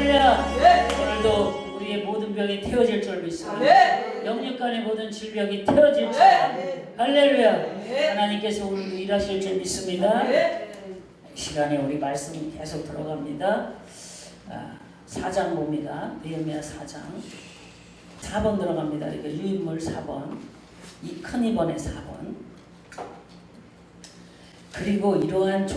할렐루야. 오늘도 우리의 모든 병이 태워질 줄 믿습니다. 영육간의 모든 질병이 태워질 줄. 할렐루야. 하나님께서 오늘도 일하실 줄 믿습니다. 시간에 우리 말씀 계속 들어갑니다. 4장 봅니다. 느헤미야 4장 4번 들어갑니다. 이거 유인물 4번, 이 큰 2번의 4번. 그리고 이러한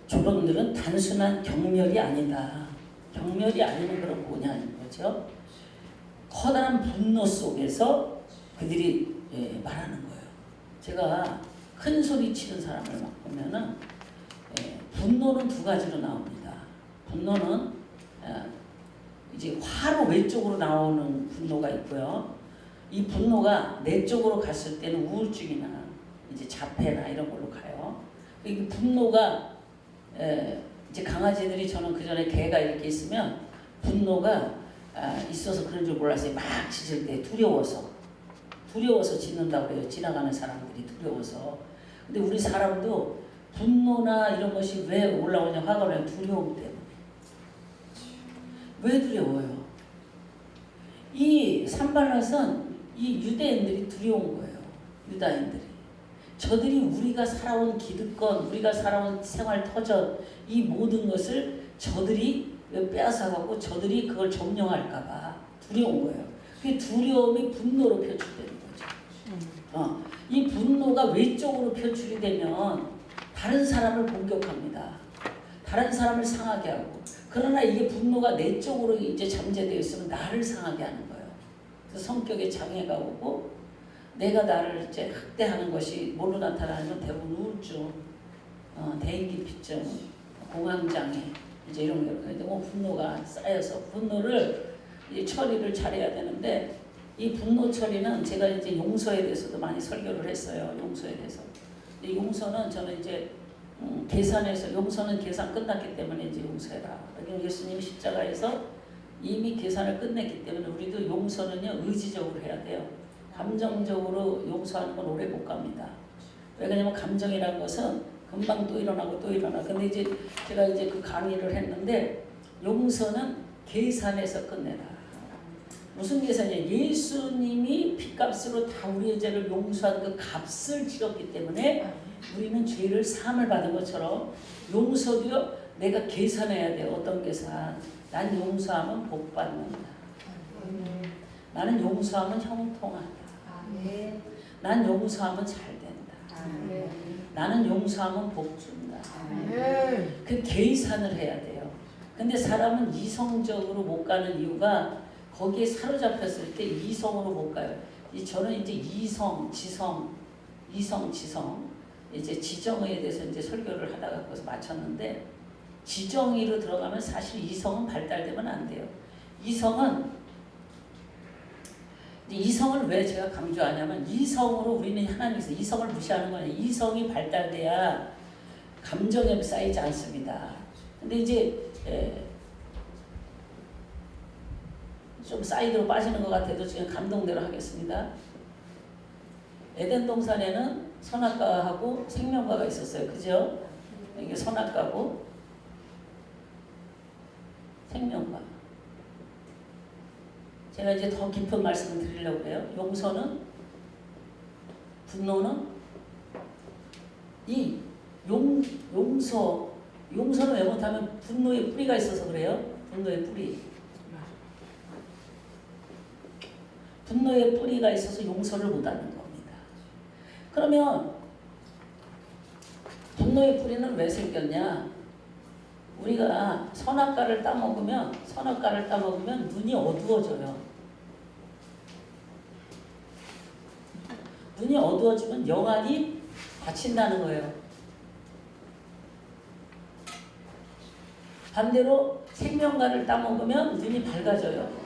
조롱들은 단순한 경멸이 아니다. 경멸이 아니면 그럼 뭐냐는 거죠. 커다란 분노 속에서 그들이 말하는 거예요. 제가 큰 소리 치는 사람을 막 보면은 분노는 두 가지로 나옵니다. 분노는 이제 화로 외쪽으로 나오는 분노가 있고요. 이 분노가 내쪽으로 갔을 때는 우울증이나 이제 자폐나 이런 걸로 가요. 이 분노가 이제 강아지들이, 저는 그 전에 개가 이렇게 있으면 분노가 있어서 그런 줄 몰랐어요. 막 짖을 때 두려워서 짖는다고 그래요. 지나가는 사람들이 두려워서. 근데 우리 사람도 분노나 이런 것이 왜 올라오냐, 화가 오냐, 두려움 때문에. 왜 두려워요? 이 산발랏은 이 유대인들이 두려운 거예요. 유다인들이. 저들이 우리가 살아온 기득권, 우리가 살아온 생활 터전, 이 모든 것을 저들이 빼앗아가고 저들이 그걸 점령할까봐 두려운 거예요. 그 두려움이 분노로 표출되는 거죠. 이 분노가 외적으로 표출이 되면 다른 사람을 공격합니다. 다른 사람을 상하게 하고. 그러나 이게 분노가 내적으로 이제 잠재되어 있으면 나를 상하게 하는 거예요. 그래서 성격에 장애가 오고, 내가 나를 이제 학대하는 것이 뭘로 나타나면 대부분 우울증, 대인기피증, 공황장애, 이제 이런 게. 근데 분노가 쌓여서 분노를 이제 처리를 잘해야 되는데, 이 분노 처리는 제가 이제 용서에 대해서도 많이 설교를 했어요. 용서에 대해서. 근데 용서는 저는 이제 계산해서, 용서는 계산 끝났기 때문에 이제 용서해라. 예수님이 십자가에서 이미 계산을 끝냈기 때문에 우리도 용서는요 의지적으로 해야 돼요. 감정적으로 용서하는 건 오래 못 갑니다. 왜냐면 감정이라는 것은 금방 또 일어나고 또 일어나. 근데 이제 제가 이제 그 강의를 했는데, 용서는 계산해서 끝내라. 무슨 계산이냐? 예수님이 핏값으로 다 우리의 죄를 용서한 그 값을 치렀기 때문에 우리는 죄를 사함을 받은 것처럼 용서도요 내가 계산해야 돼요. 어떤 계산? 난 용서하면 복 받는다. 나는 용서하면 형통한다. 난 용서하면 잘 된다. 나는 용서하면 복 준다. 그 계산을 해야 돼요. 근데 사람은 이성적으로 못 가는 이유가 거기에 사로잡혔을 때 이성으로 못 가요. 저는 이제 이성, 지성, 이제 지정의에 대해서 이제 설교를 하다가 거기서 마쳤는데, 지정의로 들어가면 사실 이성은 발달되면 안 돼요. 이성을 왜 제가 강조하냐면, 이성으로 우리는 하나님께서 이성을 무시하는 거예요. 이성이 발달돼야 감정에 쌓이지 않습니다. 근데 이제 좀 사이드로 빠지는 것 같아도 지금 감동대로 하겠습니다. 에덴 동산에는 선악과하고 생명과가 있었어요. 그죠? 이게 선악과고 생명과. 제가 이제 더 깊은 말씀을 드리려고 해요. 용서는, 분노는, 이 용서는 왜 못하면 분노의 뿌리가 있어서 그래요. 분노의 뿌리. 분노의 뿌리가 있어서 용서를 못하는 겁니다. 그러면 분노의 뿌리는 왜 생겼냐? 우리가 선악과를 따먹으면 눈이 어두워져요. 눈이 어두워지면 영안이 다친다는 거예요. 반대로 생명과를 따먹으면 눈이 밝아져요.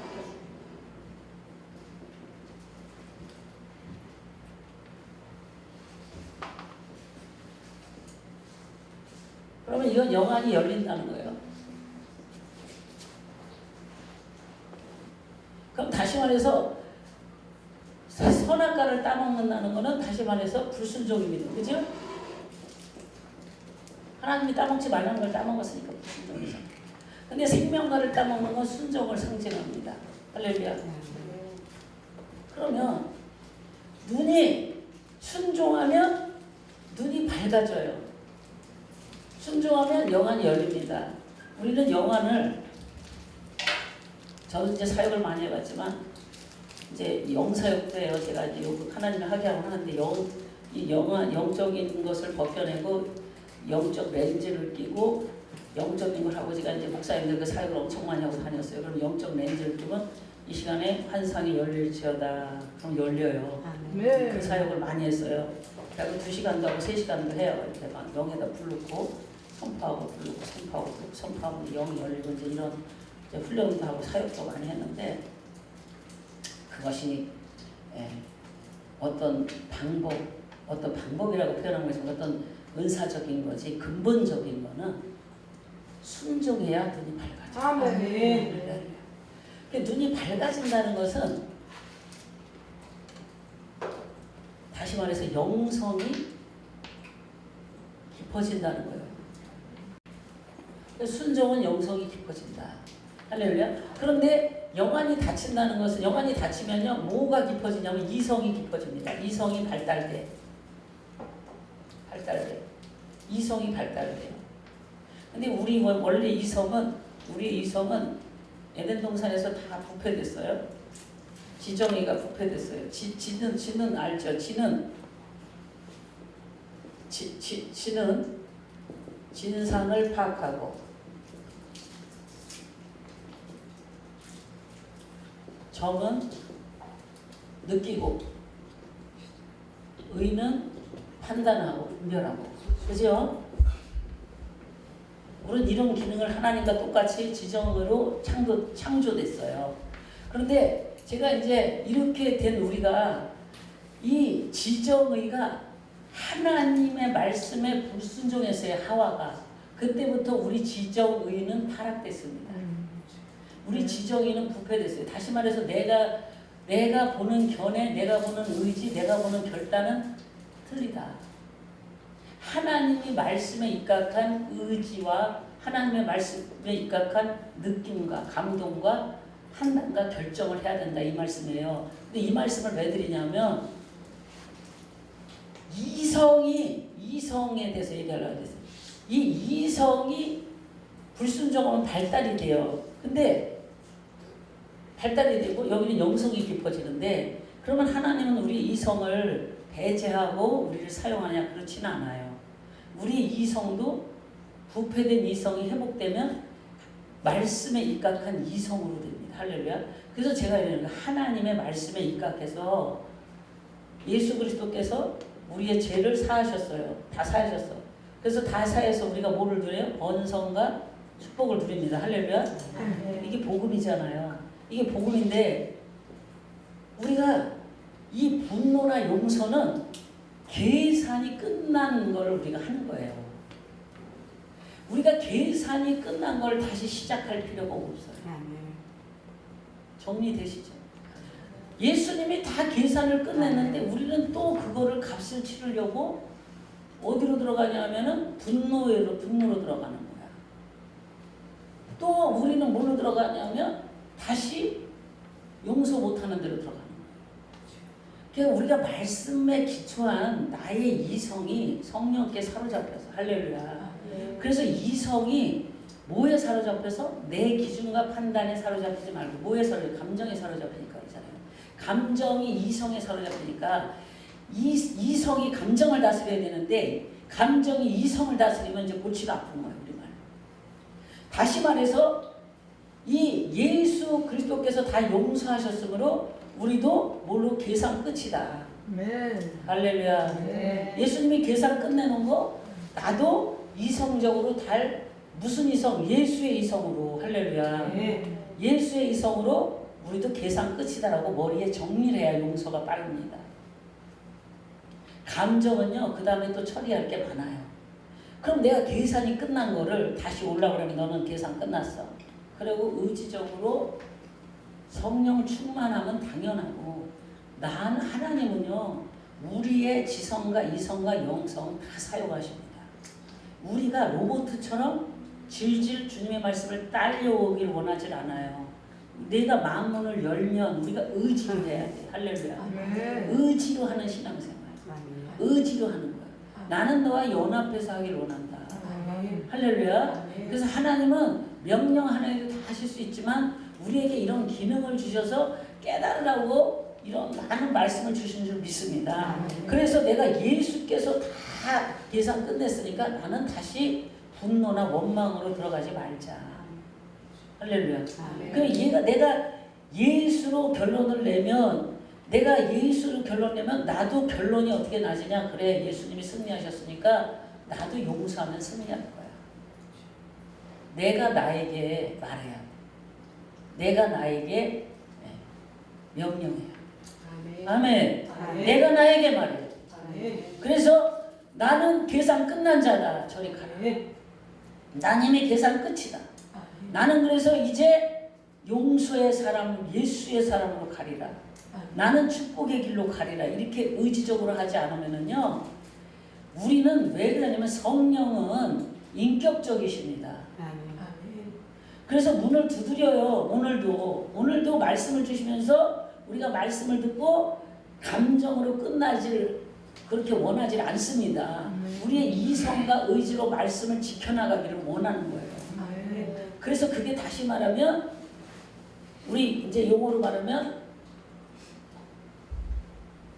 그러면 이건 영안이 열린다는 거예요. 그럼 다시 말해서 선악과를 따먹는다는 거는 다시 말해서 불순종입니다. 그죠? 하나님이 따먹지 말라는 걸 따먹었으니까 불순종이죠. 근데 생명과를 따먹는 건 순종을 상징합니다. 할렐루야. 그러면 눈이 순종하면 눈이 밝아져요. 순종하면 영안이 열립니다. 우리는 영안을, 저도 이제 사역을 많이 해봤지만 이제 영사역도 해요. 제가 이제 하나님이 하게 하고 하는데 이 영적인 것을 벗겨내고 영적 렌즈를 끼고 영적인 걸 하고, 제가 이제 목사님들 그 사역을 엄청 많이 하고 다녔어요. 그럼 영적 렌즈를 끼면 이 시간에 환상이 열릴지어다. 그럼 열려요. 네. 그 사역을 많이 했어요. 그리고 2시간도 하고 3시간도 해요. 이렇게 막 영에다 부르고 선포하고 부르고 선포하고 부르고 선포하고 영이 열리고 이제 이런 이제 훈련도 하고 사역도 많이 했는데, 그것이 어떤 방법이라고 표현한 것이 어떤 은사적인 거지, 근본적인 거는 순종해야 눈이 밝아져. 아멘. 눈이 밝아진다는 것은 다시 말해서 영성이 깊어진다는 거예요. 순종은 영성이 깊어진다. 할렐루야. 그런데 영안이 닫힌다는 것은, 영안이 닫히면요 뭐가 깊어지냐면 이성이 깊어집니다. 이성이 발달돼. 이성이 발달돼요. 근데 원래 우리 이성은 에덴 동산에서 다 부패됐어요. 지정의가 부패됐어요. 지는 알죠. 지는 진상을 파악하고 정은 느끼고 의는 판단하고 분별하고, 그죠? 우리는 이런 기능을 하나님과 똑같이 지정으로 창조됐어요. 그런데 제가 이제 이렇게 된 우리가 이 지정의가 하나님의 말씀에 불순종했어요. 하와가. 그때부터 우리 지정의는 타락됐습니다. 우리 지정의는 부패됐어요. 다시 말해서 내가 보는 견해, 내가 보는 의지, 내가 보는 결단은 틀리다. 하나님이 말씀에 입각한 의지와 하나님의 말씀에 입각한 느낌과 감동과 판단과 결정을 해야 된다, 이 말씀이에요. 근데 이 말씀을 왜 드리냐면 이성에 대해서 얘기하려고 했어요. 이 이성이 불순종하면 발달이 돼요. 근데 발달이 되고 여기는 영성이 깊어지는데, 그러면 하나님은 우리 이성을 배제하고 우리를 사용하냐? 그렇지는 않아요. 우리 이성도 부패된 이성이 회복되면 말씀에 입각한 이성으로 됩니다. 할렐루야. 그래서 제가 이러는 거예요. 하나님의 말씀에 입각해서 예수 그리스도께서 우리의 죄를 사하셨어요. 다 사하셨어. 그래서 다 사해서 우리가 뭐를 누려요? 번성과 축복을 누립니다. 할렐루야. 이게 복음이잖아요. 이게 복음인데, 우리가 이 분노나 용서는 계산이 끝난 걸 우리가 하는 거예요. 우리가 계산이 끝난 걸 다시 시작할 필요가 없어요. 정리되시죠? 예수님이 다 계산을 끝냈는데 우리는 또 그거를 값을 치르려고 어디로 들어가냐면은 분노로 들어가는 거야. 또 우리는 뭘로 들어가냐면 다시 용서 못하는 데로 들어가는 거야. 그러니까 우리가 말씀에 기초한 나의 이성이 성령께 사로잡혀서, 할렐루야. 그래서 이성이 뭐에 사로잡혀서? 내 기준과 판단에 사로잡히지 말고 뭐에 감정에 사로잡히니까 그러잖아요. 감정이 이성에 사로잡히니까 이성이 감정을 다스려야 되는데 감정이 이성을 다스리면 이제 골치가 아픈 거예요. 우리말. 다시 말해서 이 예수 그리스도께서 다 용서하셨으므로 우리도 뭘로? 계산 끝이다. 할렐루야. 예수님이 계산 끝내놓은 거 나도 이성적으로 무슨 이성? 예수의 이성으로. 할렐루야. 예수의 이성으로 우리도 계산 끝이다라고 머리에 정리를 해야 용서가 빠릅니다. 감정은요, 그 다음에 또 처리할 게 많아요. 그럼 내가 계산이 끝난 거를 다시 올라오려면 너는 계산 끝났어. 그리고 의지적으로 성령 충만하면 당연하고, 하나님은요 우리의 지성과 이성과 영성 다 사용하십니다. 우리가 로봇처럼 질질 주님의 말씀을 딸려오길 원하질 않아요. 내가 마음문을 열면 우리가 의지로 해야 돼. 할렐루야. 의지로 하는 신앙생활. 의지로 하는 거야. 나는 너와 연합해서 하길 원한다. 할렐루야. 그래서 하나님은 명령 하나에도 다 하실 수 있지만 우리에게 이런 기능을 주셔서 깨달으라고 이런 많은 말씀을 주신 줄 믿습니다. 그래서 내가 예수께서 다 계산 끝냈으니까 나는 다시 분노나 원망으로 들어가지 말자. 할렐루야. 그럼 내가 예수로 결론을 내면 내가 예수로 결론 내면 나도 결론이 어떻게 나지냐. 그래, 예수님이 승리하셨으니까 나도 용서하면 승리할 거야. 내가 나에게 말해야 돼. 내가 나에게 명령해야 돼. 아멘. 내가 나에게 말해. 그래서 나는 계산 끝난 자다. 저리 가라. 난 이미 계산 끝이다. 나는 그래서 이제 용서의 사람, 예수의 사람으로 가리라. 나는 축복의 길로 가리라. 이렇게 의지적으로 하지 않으면은요, 우리는 왜 그러냐면 성령은 인격적이십니다. 그래서 문을 두드려요. 오늘도 말씀을 주시면서 우리가 말씀을 듣고 감정으로 그렇게 원하지 않습니다. 우리의 이성과 의지로 말씀을 지켜나가기를 원하는 거예요. 그래서 그게 다시 말하면 우리 이제 용어로 말하면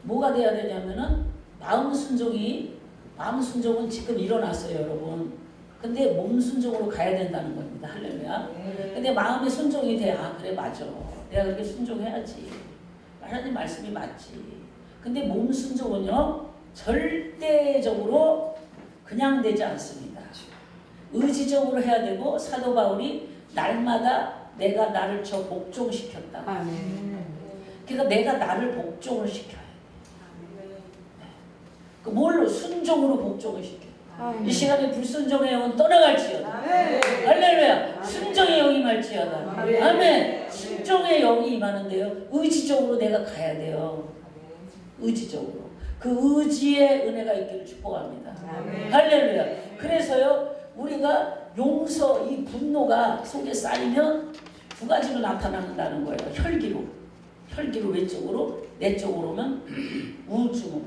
뭐가 돼야 되냐면은 마음 순종은 지금 일어났어요, 여러분. 근데 몸 순종으로 가야 된다는 겁니다. 할렐루야. 근데 마음의 순종이 돼. 아, 그래, 맞아. 내가 그렇게 순종해야지. 하나님 말씀이 맞지. 근데 몸 순종은요, 절대적으로 그냥 되지 않습니다. 의지적으로 해야 되고, 사도 바울이 날마다 내가 나를 복종시켰다. 그러니까 내가 나를 복종을 시켜야 돼. 그 뭘로? 순종으로 복종을 시켜. 이 시간에 불순종의 영은 떠나갈지어다. 할렐루야. 순종의 영이 임할지어다. 아멘. 순종의 영이 임하는데요, 의지적으로 내가 가야 돼요. 의지적으로. 그 의지의 은혜가 있기를 축복합니다. 할렐루야. 그래서요, 우리가 용서, 이 분노가 속에 쌓이면 두 가지로 나타난다는 거예요. 혈기로 외적으로, 내적으로 오면 우울증으로,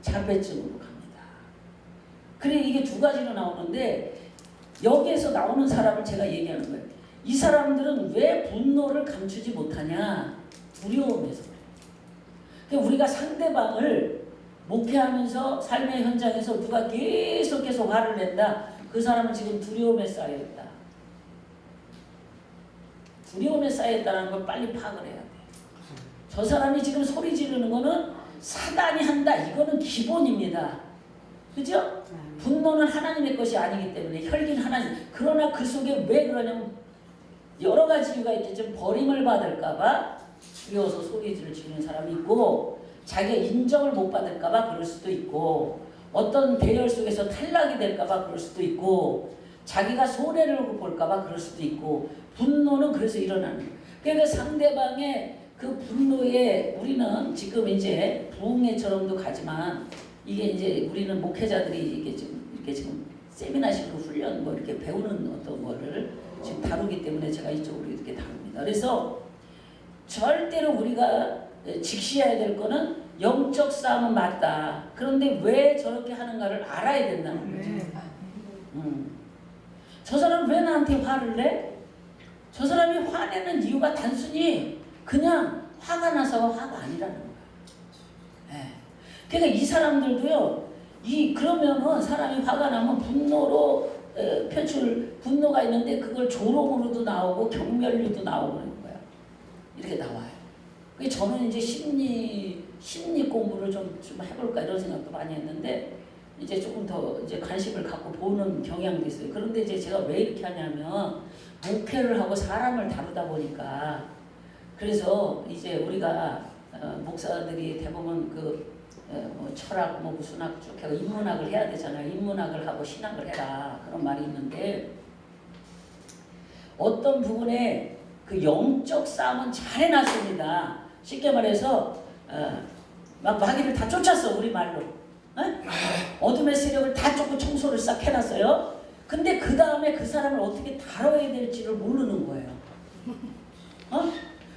자배증으로 갑니다. 그래, 이게 두 가지로 나오는데 여기에서 나오는 사람을 제가 얘기하는 거예요. 이 사람들은 왜 분노를 감추지 못하냐? 두려움에서 그래요. 그러니까 우리가 상대방을 목회하면서 삶의 현장에서 누가 계속 화를 낸다. 그 사람은 지금 두려움에 쌓여있다. 두려움에 쌓여있다는 걸 빨리 파악을 해야 돼. 저 사람이 지금 소리 지르는 거는 사단이 한다. 이거는 기본입니다. 그죠? 분노는 하나님의 것이 아니기 때문에 혈기는 하나님. 그러나 그 속에 왜 그러냐면 여러 가지 이유가 있겠지만 버림을 받을까봐 두려워서 소리를 지르는 사람이 있고, 자기가 인정을 못 받을까봐 그럴 수도 있고, 어떤 대열 속에서 탈락이 될까봐 그럴 수도 있고, 자기가 손해를 볼까봐 그럴 수도 있고, 분노는 그래서 일어나는 거예요. 그러니까 상대방의 그 분노에 우리는 지금 이제 부흥회처럼도 가지만, 이게 이제 우리는 목회자들이 이렇게 지금 세미나식으로 훈련 이렇게 배우는 어떤 거를 지금 다루기 때문에 제가 이쪽으로 이렇게 다룹니다. 그래서 절대로 우리가 직시해야 될 거는 영적 싸움은 맞다. 그런데 왜 저렇게 하는가를 알아야 된다는 거죠. 저 사람 왜 나한테 화를 내? 저 사람이 화내는 이유가 단순히 그냥 화가 나서 화가 아니라는 거예요. 네. 그러니까 이 사람들도요, 그러면은 사람이 화가 나면 분노로 분노가 있는데 그걸 조롱으로도 나오고 경멸로도 나오고 그러는 거예요. 이렇게 나와요. 그래서 저는 이제 심리 공부를 좀 해볼까 이런 생각도 많이 했는데, 이제 조금 더 이제 관심을 갖고 보는 경향도 있어요. 그런데 이제 제가 왜 이렇게 하냐면, 목회를 하고 사람을 다루다 보니까, 그래서 이제 우리가 목사들이 대부분 철학 무슨 학 쭉 해서 인문학을 해야 되잖아요. 인문학을 하고 신학을 해라 그런 말이 있는데, 어떤 부분에 그 영적 싸움은 잘 해놨습니다. 쉽게 말해서 막 마귀를 다 쫓았어, 우리 말로. 어둠의 세력을 다 쫓고 청소를 싹 해놨어요. 근데 그 다음에 그 사람을 어떻게 다뤄야 될지를 모르는 거예요.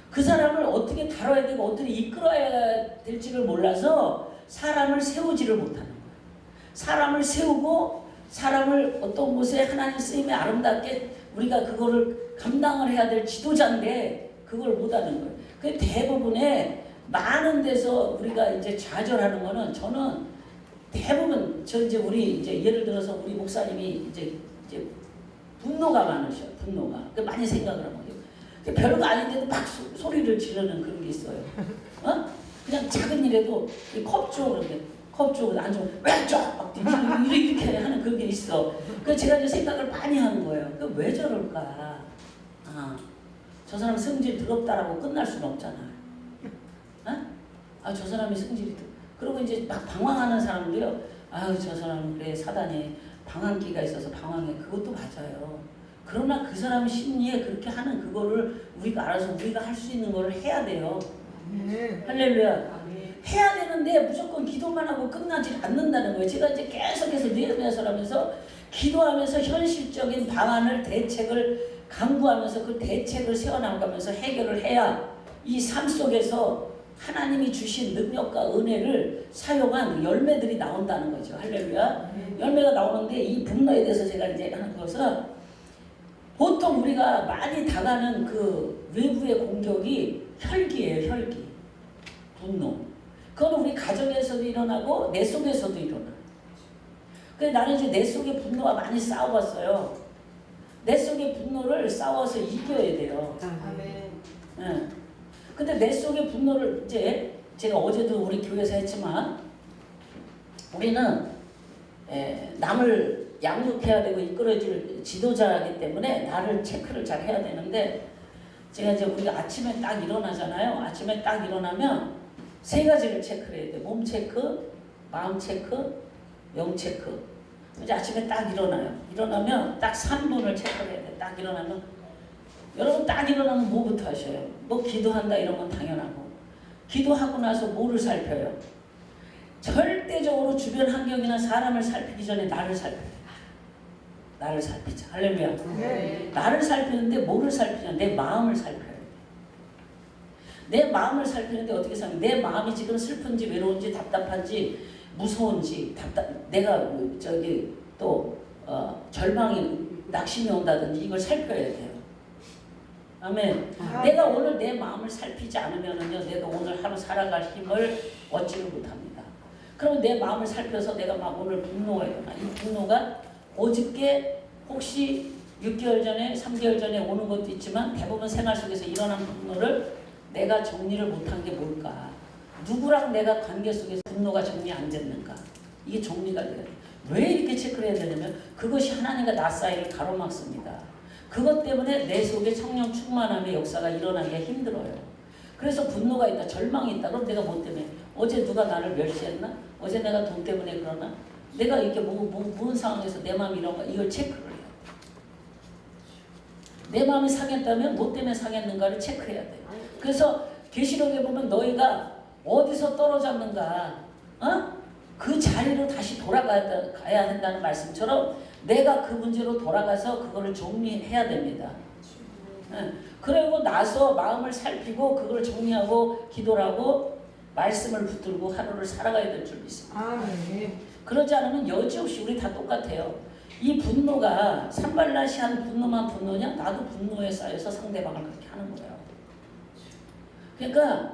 그 사람을 어떻게 다뤄야 되고 어떻게 이끌어야 될지를 몰라서 사람을 세우지를 못하는 거예요. 사람을 세우고 사람을 어떤 곳에 하나님 쓰임에 아름답게 우리가 그거를 감당을 해야 될 지도자인데 그걸 못하는 거예요. 그 대부분의 많은 데서 우리가 이제 좌절하는 거는 저는 대부분 이제 우리 이제 예를 들어서 우리 목사님이 이제 분노가 많으셔. 분노가 많이 생각을 하는 거예요. 별거 아닌데도 막 소리를 지르는 그런 게 있어요. 그냥 작은 일에도 컵 그런데 컵 쪽으로 안 좋은 왼쪽 막 이렇게 하는 그런 게 있어. 그래서 제가 이제 생각을 많이 하는 거예요. 왜 저럴까? 저 사람 성질 더럽다라고 끝날 수는 없잖아요. 저 사람이 성질이 그리고 이제 막 방황하는 사람도요. 저 사람 그래 사단이 방황기가 있어서 방황해. 그것도 맞아요. 그러나 그 사람 심리에 그렇게 하는 그거를 우리가 알아서 우리가 할 수 있는 거를 해야 돼요. 할렐루야. 해야 되는데 무조건 기도만 하고 끝나지 않는다는 거예요. 제가 이제 계속해서 느헤미야서 하면서 기도하면서 현실적인 방안을 대책을 강구하면서 그 대책을 세워나가면서 해결을 해야 이 삶 속에서 하나님이 주신 능력과 은혜를 사용한 열매들이 나온다는 거죠. 할렐루야. 열매가 나오는데 이 분노에 대해서 제가 이제 하는 것은 보통 우리가 많이 당하는 그 외부의 공격이 혈기예요. 혈기. 분노. 그건 우리 가정에서도 일어나고 내 속에서도 일어나. 그래서 나는 이제 내 속에 분노가 많이 싸워봤어요. 내 속의 분노를 싸워서 이겨야 돼요. 아멘. 근데 내 속의 분노를 이제 제가 어제도 우리 교회에서 했지만 우리는 남을 양육해야 되고 이끌어줄 지도자이기 때문에 나를 체크를 잘 해야 되는데 제가 이제 우리가 아침에 딱 일어나잖아요. 아침에 딱 일어나면 세 가지를 체크를 해야 돼. 몸 체크, 마음 체크, 영 체크. 이제 아침에 딱 일어나요. 일어나면 딱 3분을 체크를 해야 돼. 딱 일어나면 여러분 딱 일어나면 뭐부터 하셔요? 뭐 기도한다 이런 건 당연하고 기도하고 나서 뭐를 살펴요? 절대적으로 주변 환경이나 사람을 살피기 전에 나를 살펴요. 나를 살피자. 할렐루야. 네. 나를 살피는데 뭐를 살피냐? 내 마음을 살펴요. 내 마음을 살피는데 어떻게 살펴요? 내 마음이 지금 슬픈지 외로운지 답답한지 무서운지 내가 또 절망이 낙심이 온다든지 이걸 살펴야 돼요. 아멘. 내가 오늘 내 마음을 살피지 않으면은요, 내가 오늘 하루 살아갈 힘을 얻지를 못합니다. 그러면 내 마음을 살펴서 내가 막 오늘 분노가 일어나. 이 분노가 어저께 혹시 6개월 전에 3개월 전에 오는 것도 있지만 대부분 생활 속에서 일어난 분노를 내가 정리를 못한 게 뭘까? 누구랑 내가 관계 속에서 분노가 정리 안 됐는가? 이게 정리가 돼요. 왜 이렇게 체크를 해야 되냐면 그것이 하나님과 나 사이를 가로막습니다. 그것 때문에 내 속에 성령 충만함의 역사가 일어나기가 힘들어요. 그래서 분노가 있다, 절망이 있다. 그럼 내가 뭐 때문에? 어제 누가 나를 멸시했나? 어제 내가 돈 때문에 그러나? 내가 이렇게 무슨 상황에서 내 마음이 이런가? 이걸 체크를 해야 돼. 내 마음이 상했다면 뭐 때문에 상했는가를 체크해야 돼. 그래서 계시록에 보면 너희가 어디서 떨어졌는가? 그 자리로 다시 돌아가야 한다는 말씀처럼 내가 그 문제로 돌아가서 그거를 정리해야 됩니다. 그리고 나서 마음을 살피고 그걸 정리하고 기도를 하고 말씀을 붙들고 하루를 살아가야 될 줄 믿습니다. 그러지 않으면 여지없이 우리 다 똑같아요. 이 분노가 산발랏이 한 분노만 분노냐? 나도 분노에 쌓여서 상대방을 그렇게 하는 거예요. 그러니까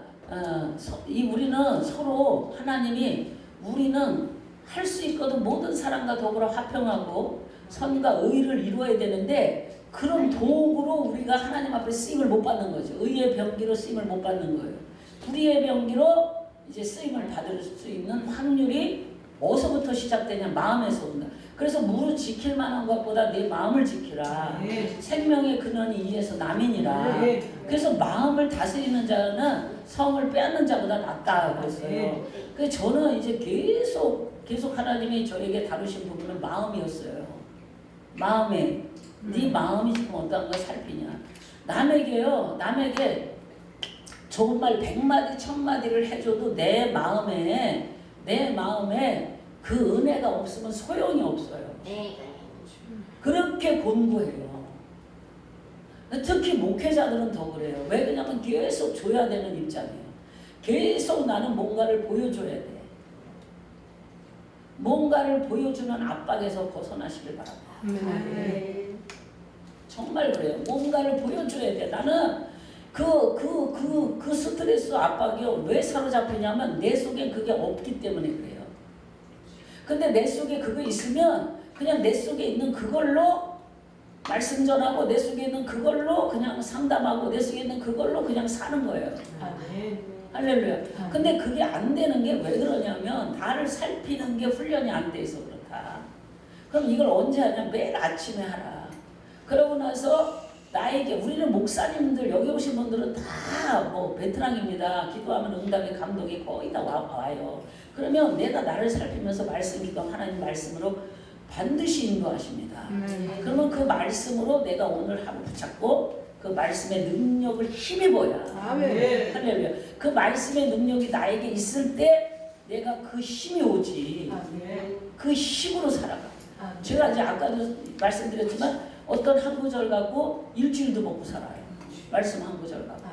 우리는 서로 하나님이 우리는 할 수 있거든 모든 사람과 더불어 화평하고 선과 의를 이루어야 되는데 그런 도구로 우리가 하나님 앞에 쓰임을 못 받는 거죠. 의의 병기로 쓰임을 못 받는 거예요. 불의의 병기로 이제 쓰임을 받을 수 있는 확률이 어디서부터 시작되냐? 마음에서 온다. 그래서 무릇 지킬 만한 것보다 내 마음을 지키라. 생명의 근원이 이에서 남이니라. 그래서 마음을 다스리는 자는 성을 빼앗는 자보다 낫다 그랬어요. 그래서 저는 이제 계속 하나님이 저에게 다루신 부분은 마음이었어요. 마음에 네 마음이 지금 어떤 걸 살피냐. 남에게 좋은 말 100마디 1000마디를 해줘도 내 마음에 그 은혜가 없으면 소용이 없어요. 그렇게 곤고해요. 특히 목회자들은 더 그래요. 왜 그러냐면 계속 줘야 되는 입장이에요. 계속 나는 뭔가를 보여줘야 돼. 뭔가를 보여주는 압박에서 벗어나시길 바랍니다. 정말 그래요. 뭔가를 보여줘야 돼. 나는 그 스트레스 압박이 왜 사로잡히냐면 내 속에 그게 없기 때문에 그래요. 근데 내 속에 그거 있으면 그냥 내 속에 있는 그걸로 말씀 전하고 내 속에 있는 그걸로 그냥 상담하고 내 속에 있는 그걸로 그냥 사는 거예요. 할렐루야. 근데 그게 안 되는 게 왜 그러냐면 나를 살피는 게 훈련이 안 돼 있어 그렇다. 그럼 이걸 언제 하냐? 매일 아침에 하라. 그러고 나서 나에게 우리는 목사님들 여기 오신 분들은 다 뭐 베테랑입니다. 기도하면 응답의 감동이 거의 다 와요. 그러면 내가 나를 살피면서 말씀 기도 하나님 말씀으로 반드시 인도하십니다. 그러면 그 말씀으로 내가 오늘 하루 붙잡고 그 말씀의 능력을 힘입어야. 아멘. 할렐루야. 그 말씀의 능력이 나에게 있을 때 내가 그 힘이 오지. 그 힘으로 살아가. 제가 이제 아까도 말씀드렸지만 어떤 한 구절 갖고 일주일도 먹고 살아요. 말씀 한 구절 갖고.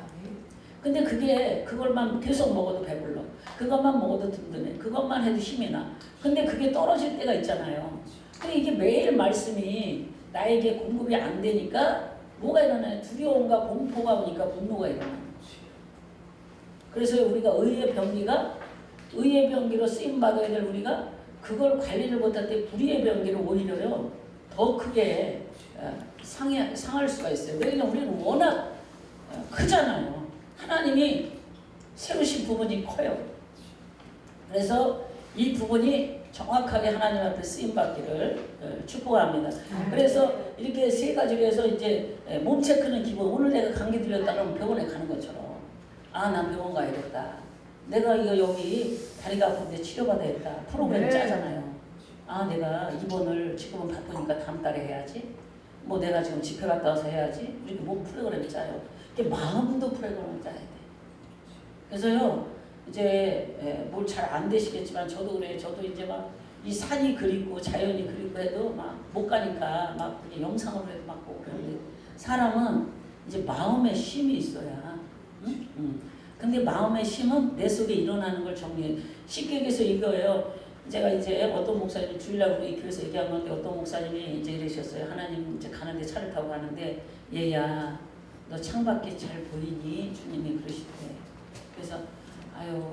근데 그걸만 계속 먹어도 배불러. 그것만 먹어도 든든해. 그것만 해도 힘이 나. 근데 그게 떨어질 때가 있잖아요. 근데 이게 매일 말씀이 나에게 공급이 안 되니까 뭐가 일어나요? 두려움과 공포가 오니까 분노가 일어나요. 그래서 우리가 의의 병기로 쓰임받아야 될 우리가 그걸 관리를 못할 때 불의의 병기로 오히려요 더 크게 상할 수가 있어요. 왜냐면 우리는 워낙 크잖아요. 하나님이 세우신 부분이 커요. 그래서 이 부분이 정확하게 하나님 앞에 쓰임받기를 축복합니다. 그래서 이렇게 세 가지로 해서 이제 몸 체크는 기본. 오늘 내가 감기 들렸다 그러면 병원에 가는 것처럼 난 병원 가야겠다. 내가 여기 다리가 아픈데 치료받아야겠다. 프로그램 짜잖아요. 내가 입원을 지금은 바쁘니까 다음 달에 해야지. 뭐 내가 지금 집회 갔다 와서 해야지. 이렇게 몸 프로그램 짜요. 이게 마음도 프로그램을 짜야 돼. 그래서요 이제 뭘 잘 안 되시겠지만 저도 그래요. 저도 이제 막 이 산이 그립고 자연이 그립고 해도 막 못 가니까 막 그냥 영상으로 해도 막 보고 그러는데 사람은 이제 마음의 힘이 있어야. 근데 마음의 힘은 내 속에 일어나는 걸 정리해. 쉽게 얘기해서 이거예요. 제가 이제 어떤 목사님이 주일날 우리 교회에서 얘기한 건데 어떤 목사님이 이제 이러셨어요. 하나님 이제 가는데 차를 타고 가는데 얘야 너 창밖에 잘 보이니? 주님이 그러시대. 그래서 아유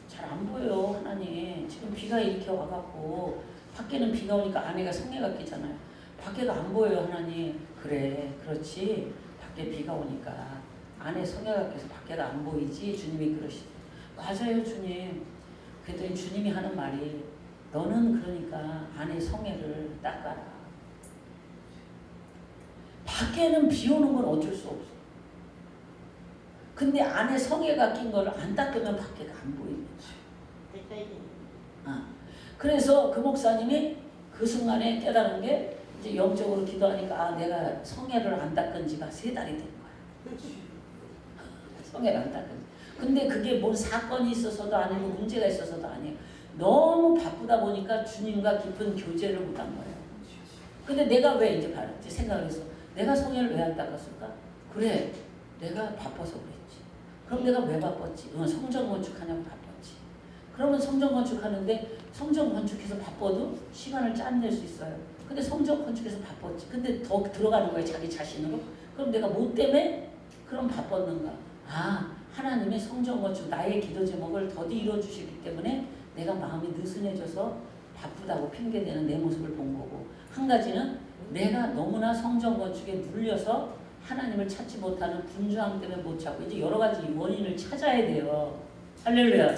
잘 안 보여 하나님. 지금 비가 이렇게 와갖고 밖에는 비가 오니까 안에가 성애가 끼잖아요. 밖에가 안 보여요 하나님. 그래 그렇지. 밖에 비가 오니까 안에 성애가 껴서 밖에가 안 보이지. 주님이 그러시대. 맞아요 주님. 그랬더니 주님이 하는 말이 너는 그러니까 안에 성애를 닦아라. 밖에는 비 오는 건 어쩔 수 없어. 근데 안에 성애가 낀 걸 안 닦으면 밖에가 안 보입니다. 그래서 그 목사님이 그 순간에 깨달은 게 이제 영적으로 기도하니까 내가 성애를 안 닦은 지가 3달이 된 거야. 성애를 안 닦은 지. 근데 그게 뭐 사건이 있어서도 아니고 문제가 있어서도 아니에요. 너무 바쁘다 보니까 주님과 깊은 교제를 못한 거예요. 근데 내가 왜 이제 생각했어. 내가 성애를 왜 안 닦았을까? 그래 내가 바빠서 그랬지. 그럼 내가 왜 바빴지? 성전 건축하냐고 바빴지. 그러면 성전 건축하는데 성전 건축해서 바빠도 시간을 짜낼 수 있어요. 근데 성전 건축해서 바빴지. 근데 더 들어가는 거예요 자기 자신으로. 그럼 내가 뭐 때문에 그럼 바빴는가? 하나님의 성전 건축 나의 기도 제목을 더디 이루어주시기 때문에 내가 마음이 느슨해져서 바쁘다고 핑계대는 내 모습을 본 거고, 한 가지는 내가 너무나 성전 건축에 눌려서 하나님을 찾지 못하는 분주함 때문에 못 찾고 이제 여러 가지 원인을 찾아야 돼요. 할렐루야.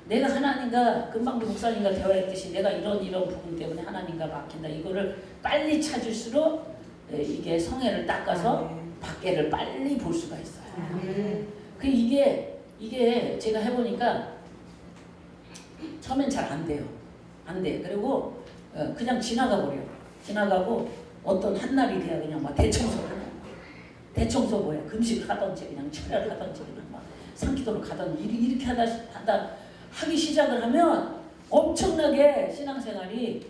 내가 하나님과 금방도 목사님과 대화했듯이 내가 이런 부분 때문에 하나님과 막힌다. 이거를 빨리 찾을수록 이게 성애를 닦아서 밖에를 빨리 볼 수가 있어요. 그 이게 제가 해보니까 처음엔 잘 안 돼요. 안 돼. 그리고 그냥 지나가 버려요. 지나가고 어떤 한 날이 돼야 그냥 막 대청소를 하는 거예요. 대청소 뭐야? 금식을 하던지 그냥 철야를 하던지 그냥 막 상기도를 가던지 이렇게 하다 하기 시작을 하면 엄청나게 신앙생활이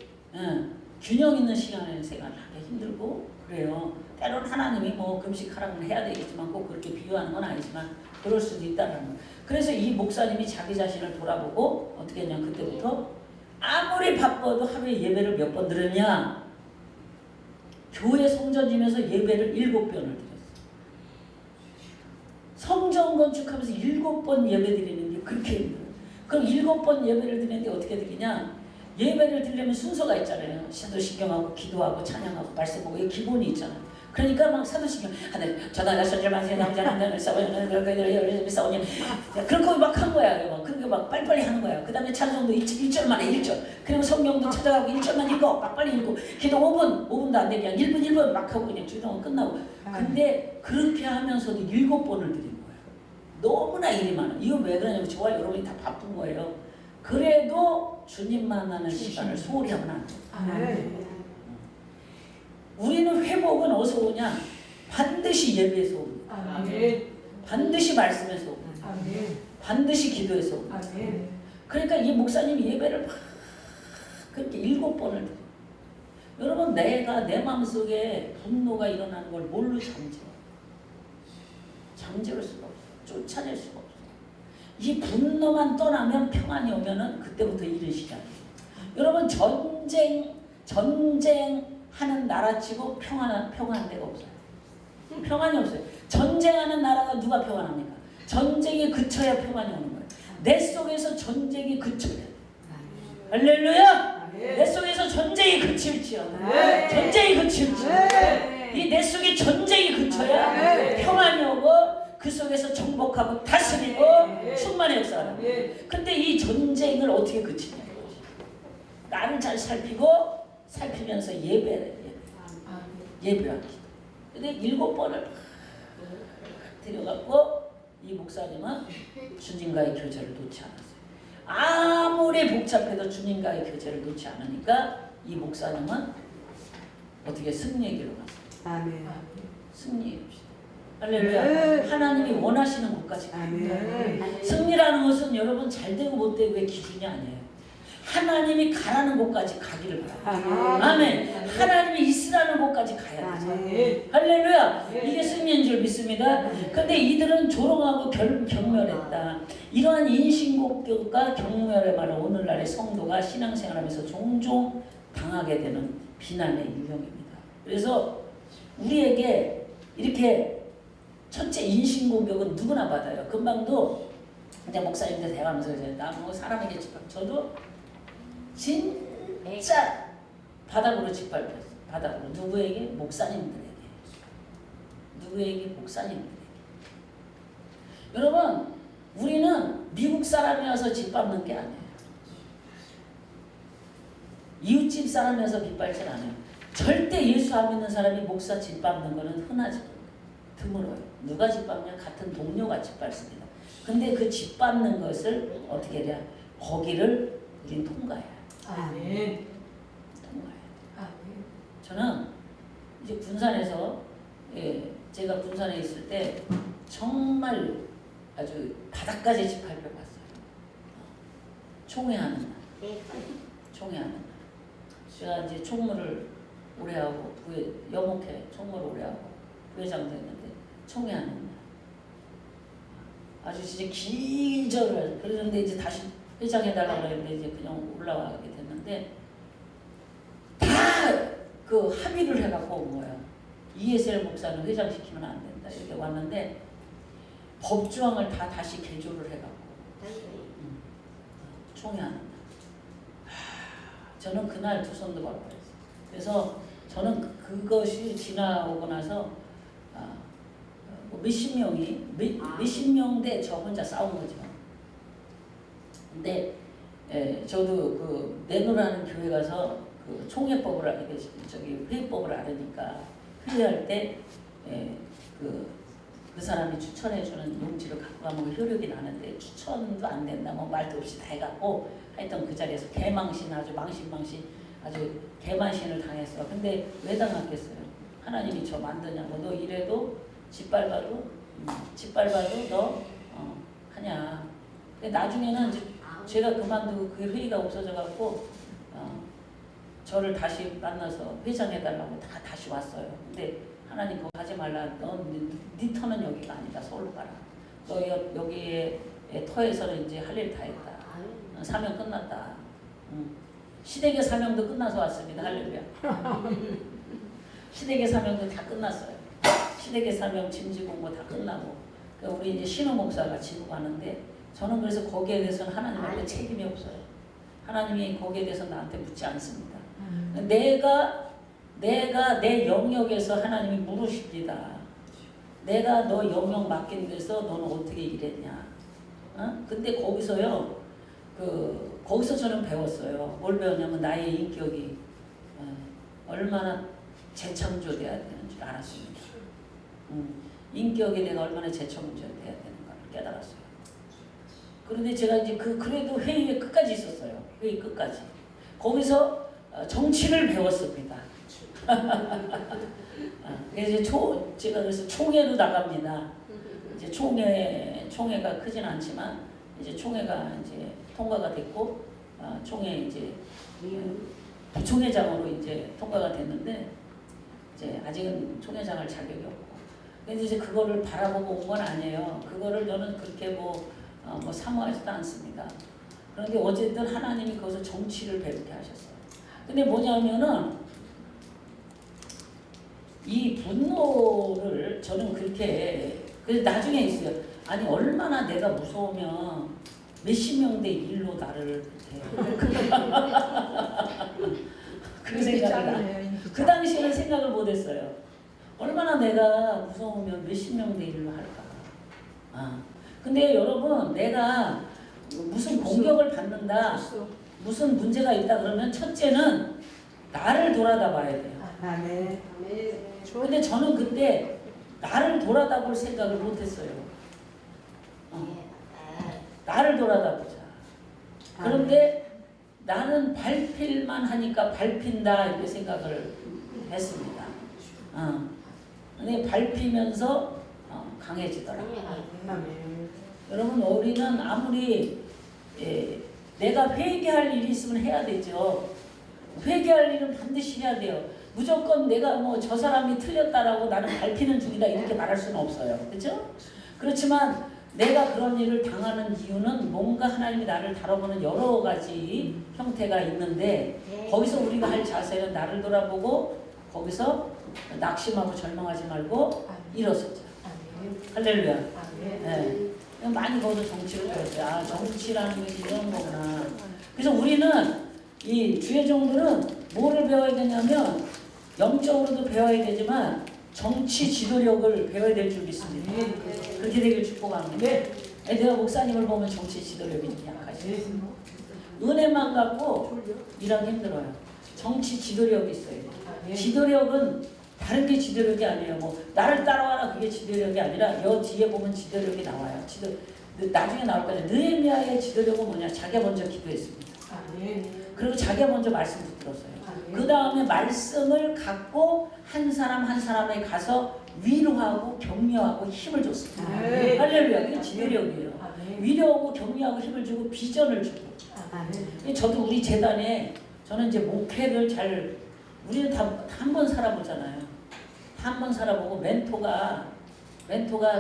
균형 있는 시간을 생활하기 힘들고 그래요. 때로는 하나님이 뭐 금식하라고 해야 되겠지만 꼭 그렇게 비유하는 건 아니지만 그럴 수도 있다는 거예요. 그래서 이 목사님이 자기 자신을 돌아보고 어떻게 했냐면 그때부터 아무리 바빠도 하루에 예배를 몇 번 드렸냐? 교회 성전지면서 예배를 7번을 드렸어요. 성전 건축하면서 7번 예배 드리는 게 그렇게 힘들어요. 그럼 7번 예배를 드리는데 어떻게 드리냐? 예배를 드리려면 순서가 있잖아요. 사도신경하고 기도하고 찬양하고 말씀하고 이게 기본이 있잖아요. 그러니까 막 사도신경 하늘 저다가 선절만세 남자는 싸우는 싸우냐 그렇게 막 한 거야. 그렇게 막 빨리빨리 하는 거야. 그 다음에 찬송도 1절 만에 1절. 그리고 성경도 찾아가고 1절만 읽고 막 빨리 읽고 기도 5분도 안 되게 1분 막 하고 그냥 주동은 끝나고. 근데 그렇게 하면서도 7번을 드린 거예요. 너무나 일이 많아. 이건 왜 그러냐면 저와 여러분이 다 바쁜 거예요. 그래도 주님 만나는 시간을 소홀히 하면 안 돼요. 우리는 회복은 어디서 오냐? 반드시 예배에서 옵니다. 반드시 말씀에서 옵니다. 반드시 기도에서 옵니다. 그러니까 이 목사님이 예배를 막 그렇게 7번을 드려요. 여러분 내가 내 마음속에 분노가 일어나는 걸 뭘로 잠재워? 잠재울 수가 없어. 쫓아낼 수가 없어. 이 분노만 떠나면 평안이 오면은 그때부터 일을 시작해요. 여러분 전쟁하는 나라치고 평안한 데가 없어요. 평안이 없어요. 전쟁하는 나라가 누가 평안합니까? 전쟁이 그쳐야 평안이 오는 거예요. 내 속에서 전쟁이 그쳐야 돼요. 할렐루야! 내 속에서 전쟁이 그칠지어다. 전쟁이 그칠지어다. 이 내 속에 전쟁이 그쳐야 평안이 오고 그 속에서 정복하고 다스리고 충만의 역사가 나요. 근데 이 전쟁을 어떻게 그치냐? 나를 잘 살피면서 예배하기. 근데 7번을 들여갖고 이 목사님은 주님과의 교제를 놓지 않았어요. 아무리 복잡해도 주님과의 교제를 놓지 않으니까 이 목사님은 어떻게 승리의 길로 갔어요. 아멘. 승리의 길입시다. 할렐루야. 하나님이 원하시는 곳까지 갑니다. 승리라는 것은 여러분 잘되고 못되고의 기준이 아니에요. 하나님이 가라는 곳까지 가기를 바랍니다. 아멘. 하나님이 있으라는 곳까지 가야 되죠. 할렐루야. 이게 승리인 줄 믿습니다. 근데 이들은 조롱하고 경멸했다. 이러한 인신공격과 경멸의 말을 오늘날의 성도가 신앙생활하면서 종종 당하게 되는 비난의 유형입니다. 그래서 우리에게 이렇게 첫째 인신공격은 누구나 받아요. 금방도 이제 목사님들 대화하면서 나 뭐 사람에게 저도 진짜 바닥으로 짓밟혔어요. 바닥으로. 누구에게? 목사님들에게. 목사님들에게. 여러분 우리는 미국 사람이어서 짓밟는 게 아니에요. 이웃집 사람이어서 빗밟진 않아요. 절대 예수 안 믿는 사람이 목사 짓밟는 거는 흔하지 드물어요. 누가 짓밟냐? 같은 동료가 짓밟습니다. 근데 그 짓밟는 것을 어떻게 해야? 거기를 우린 통과해야. 아멘. 통과해야. 저는 이제 군산에서 제가 군산에 있을 때 정말 아주 바닥까지 짓밟혀 봤어요. 총회하는 날. 총회하는 날. 제가 이제 총무를 오래 하고 여목회 총무를 오래 하고 부회장도 했는데 총회하는 날. 아주 진짜 기절을 그러는데 이제 다시 회장해달라고 했는데 이제 그냥 올라가게 됐는데 다 그 합의를 해갖고 온 거예요. 이해슬 목사는 회장시키면 안 된다 이렇게 왔는데 법조항을 다 다시 개조를 해갖고 총회하는 날. 저는 그날 두 손도 벌 뻔했어요. 그래서 저는 그것이 지나오고 나서 몇십 명 대 저 혼자 싸운 거죠. 근데 저도 그 내노라는 교회 가서 그 총회법을 회의법을 알으니까 회의할 때 그 사람이 추천해주는 용지를 갖고 가면 효력이 나는데 추천도 안 된다 뭐 말도 없이 다 해갖고 하여튼 그 자리에서 개망신 아주 망신 아주 개망신을 당했어. 근데 왜 당했겠어요? 하나님이 저 만드냐고. 너 이래도 짓밟아도 너 하냐. 근데 나중에는 이제 제가 그만두고 그 회의가 없어져 갖고 저를 다시 만나서 회장해달라고 다시 왔어요. 근데 하나님 그거 하지 말라. 네 터는 여기가 아니다. 서울로 가라. 너 여기에 터에서는 이제 할 일 다 했다. 사명 끝났다. 시댁의 사명도 끝나서 왔습니다. 할렐루야. 시댁의 사명도 다 끝났어요. 시댁의 사명 짐지고 뭐 다 끝나고 그러니까 우리 이제 신호 목사가 지고 가는데 저는 그래서 거기에 대해서는 하나님한테 책임이 없어요. 하나님이 거기에 대해서 나한테 묻지 않습니다. 내가 내 영역에서 하나님이 물으십니다. 내가 너 영역 맡긴 데서 너는 어떻게 일했냐. 근데 거기서요. 거기서 저는 배웠어요. 뭘 배웠냐면 나의 인격이 얼마나 재창조돼야 되는 줄 알았습니다. 인격이 내가 얼마나 재창조돼야 되는가를 깨달았어요. 그런데 제가 이제 그래도 회의에 끝까지 있었어요. 회의 끝까지. 거기서 정치를 배웠습니다. 그래서 제가 그래서 총회로 나갑니다. 이제 총회가 크진 않지만 이제 총회가 이제 통과가 됐고 총회 이제 부총회장으로 이제 통과가 됐는데 이제 아직은 총회장할 자격이 없고 근데 이제 그거를 바라보고 온 건 아니에요. 그거를 저는 그렇게 뭐 사모하지도 않습니다. 그런데 어쨌든 하나님이 거기서 정치를 배우게 하셨어요. 근데 뭐냐면은 이 분노를 저는 그렇게 그래서 나중에 있어요. 아니 얼마나 내가 무서우면 몇십 명 대 일로 나를 그 생각이 나. 그 당시에는 생각을 못했어요. 얼마나 내가 무서우면 몇십 명 대 일로 할까. 근데 여러분 내가 무슨 공격을 받는다, 무슨 문제가 있다 그러면 첫째는 나를 돌아다 봐야 돼요. 아멘. 근데 저는 그때 나를 돌아다 볼 생각을 못했어요. 나를 돌아다 보자. 그런데 나는 밟힐만 하니까 밟힌다 이렇게 생각을 했습니다. 근데 밟히면서 강해지더라고요. 여러분 우리는 아무리 내가 회개할 일이 있으면 해야 되죠. 회개할 일은 반드시 해야 돼요. 무조건 내가 뭐 저 사람이 틀렸다라고 나는 밟히는 중이다 이렇게 말할 수는 없어요. 그렇죠? 그렇지만 내가 그런 일을 당하는 이유는 뭔가 하나님이 나를 다뤄보는 여러 가지 형태가 있는데 거기서 우리가 할 자세는 나를 돌아보고 거기서 낙심하고 절망하지 말고 일어서자. 할렐루야. 네. 많이 거기서 정치를 배웠어요. 정치라는 것이 이런 거구나. 그래서 우리는 이 주의 종들은 뭐를 배워야 되냐면 영적으로도 배워야 되지만 정치 지도력을 배워야 될 줄 믿습니다. 그렇게 되길 축복합니다. 내가 목사님을 보면 정치 지도력이 좀 약하지. 은혜만 갖고 일하기 힘들어요. 정치 지도력이 있어야 돼요. 지도력은 다른 게 지도력이 아니에요. 뭐 나를 따라와라 그게 지도력이 아니라 여 뒤에 보면 지도력이 나와요. 나중에 나올 거예요. 느헤미야의 지도력은 뭐냐? 자기가 먼저 기도했습니다. 그리고 자기가 먼저 말씀 붙들었어요. 그 다음에 말씀을 갖고 한 사람 한 사람에 가서 위로하고 격려하고 힘을 줬습니다. 할렐루야. 이게 지도력이에요. 위로하고 격려하고 힘을 주고 비전을 주고. 저도 우리 재단에 저는 이제 목회를 우리는 다 한 번 살아보잖아요. 한 번 살아보고 멘토가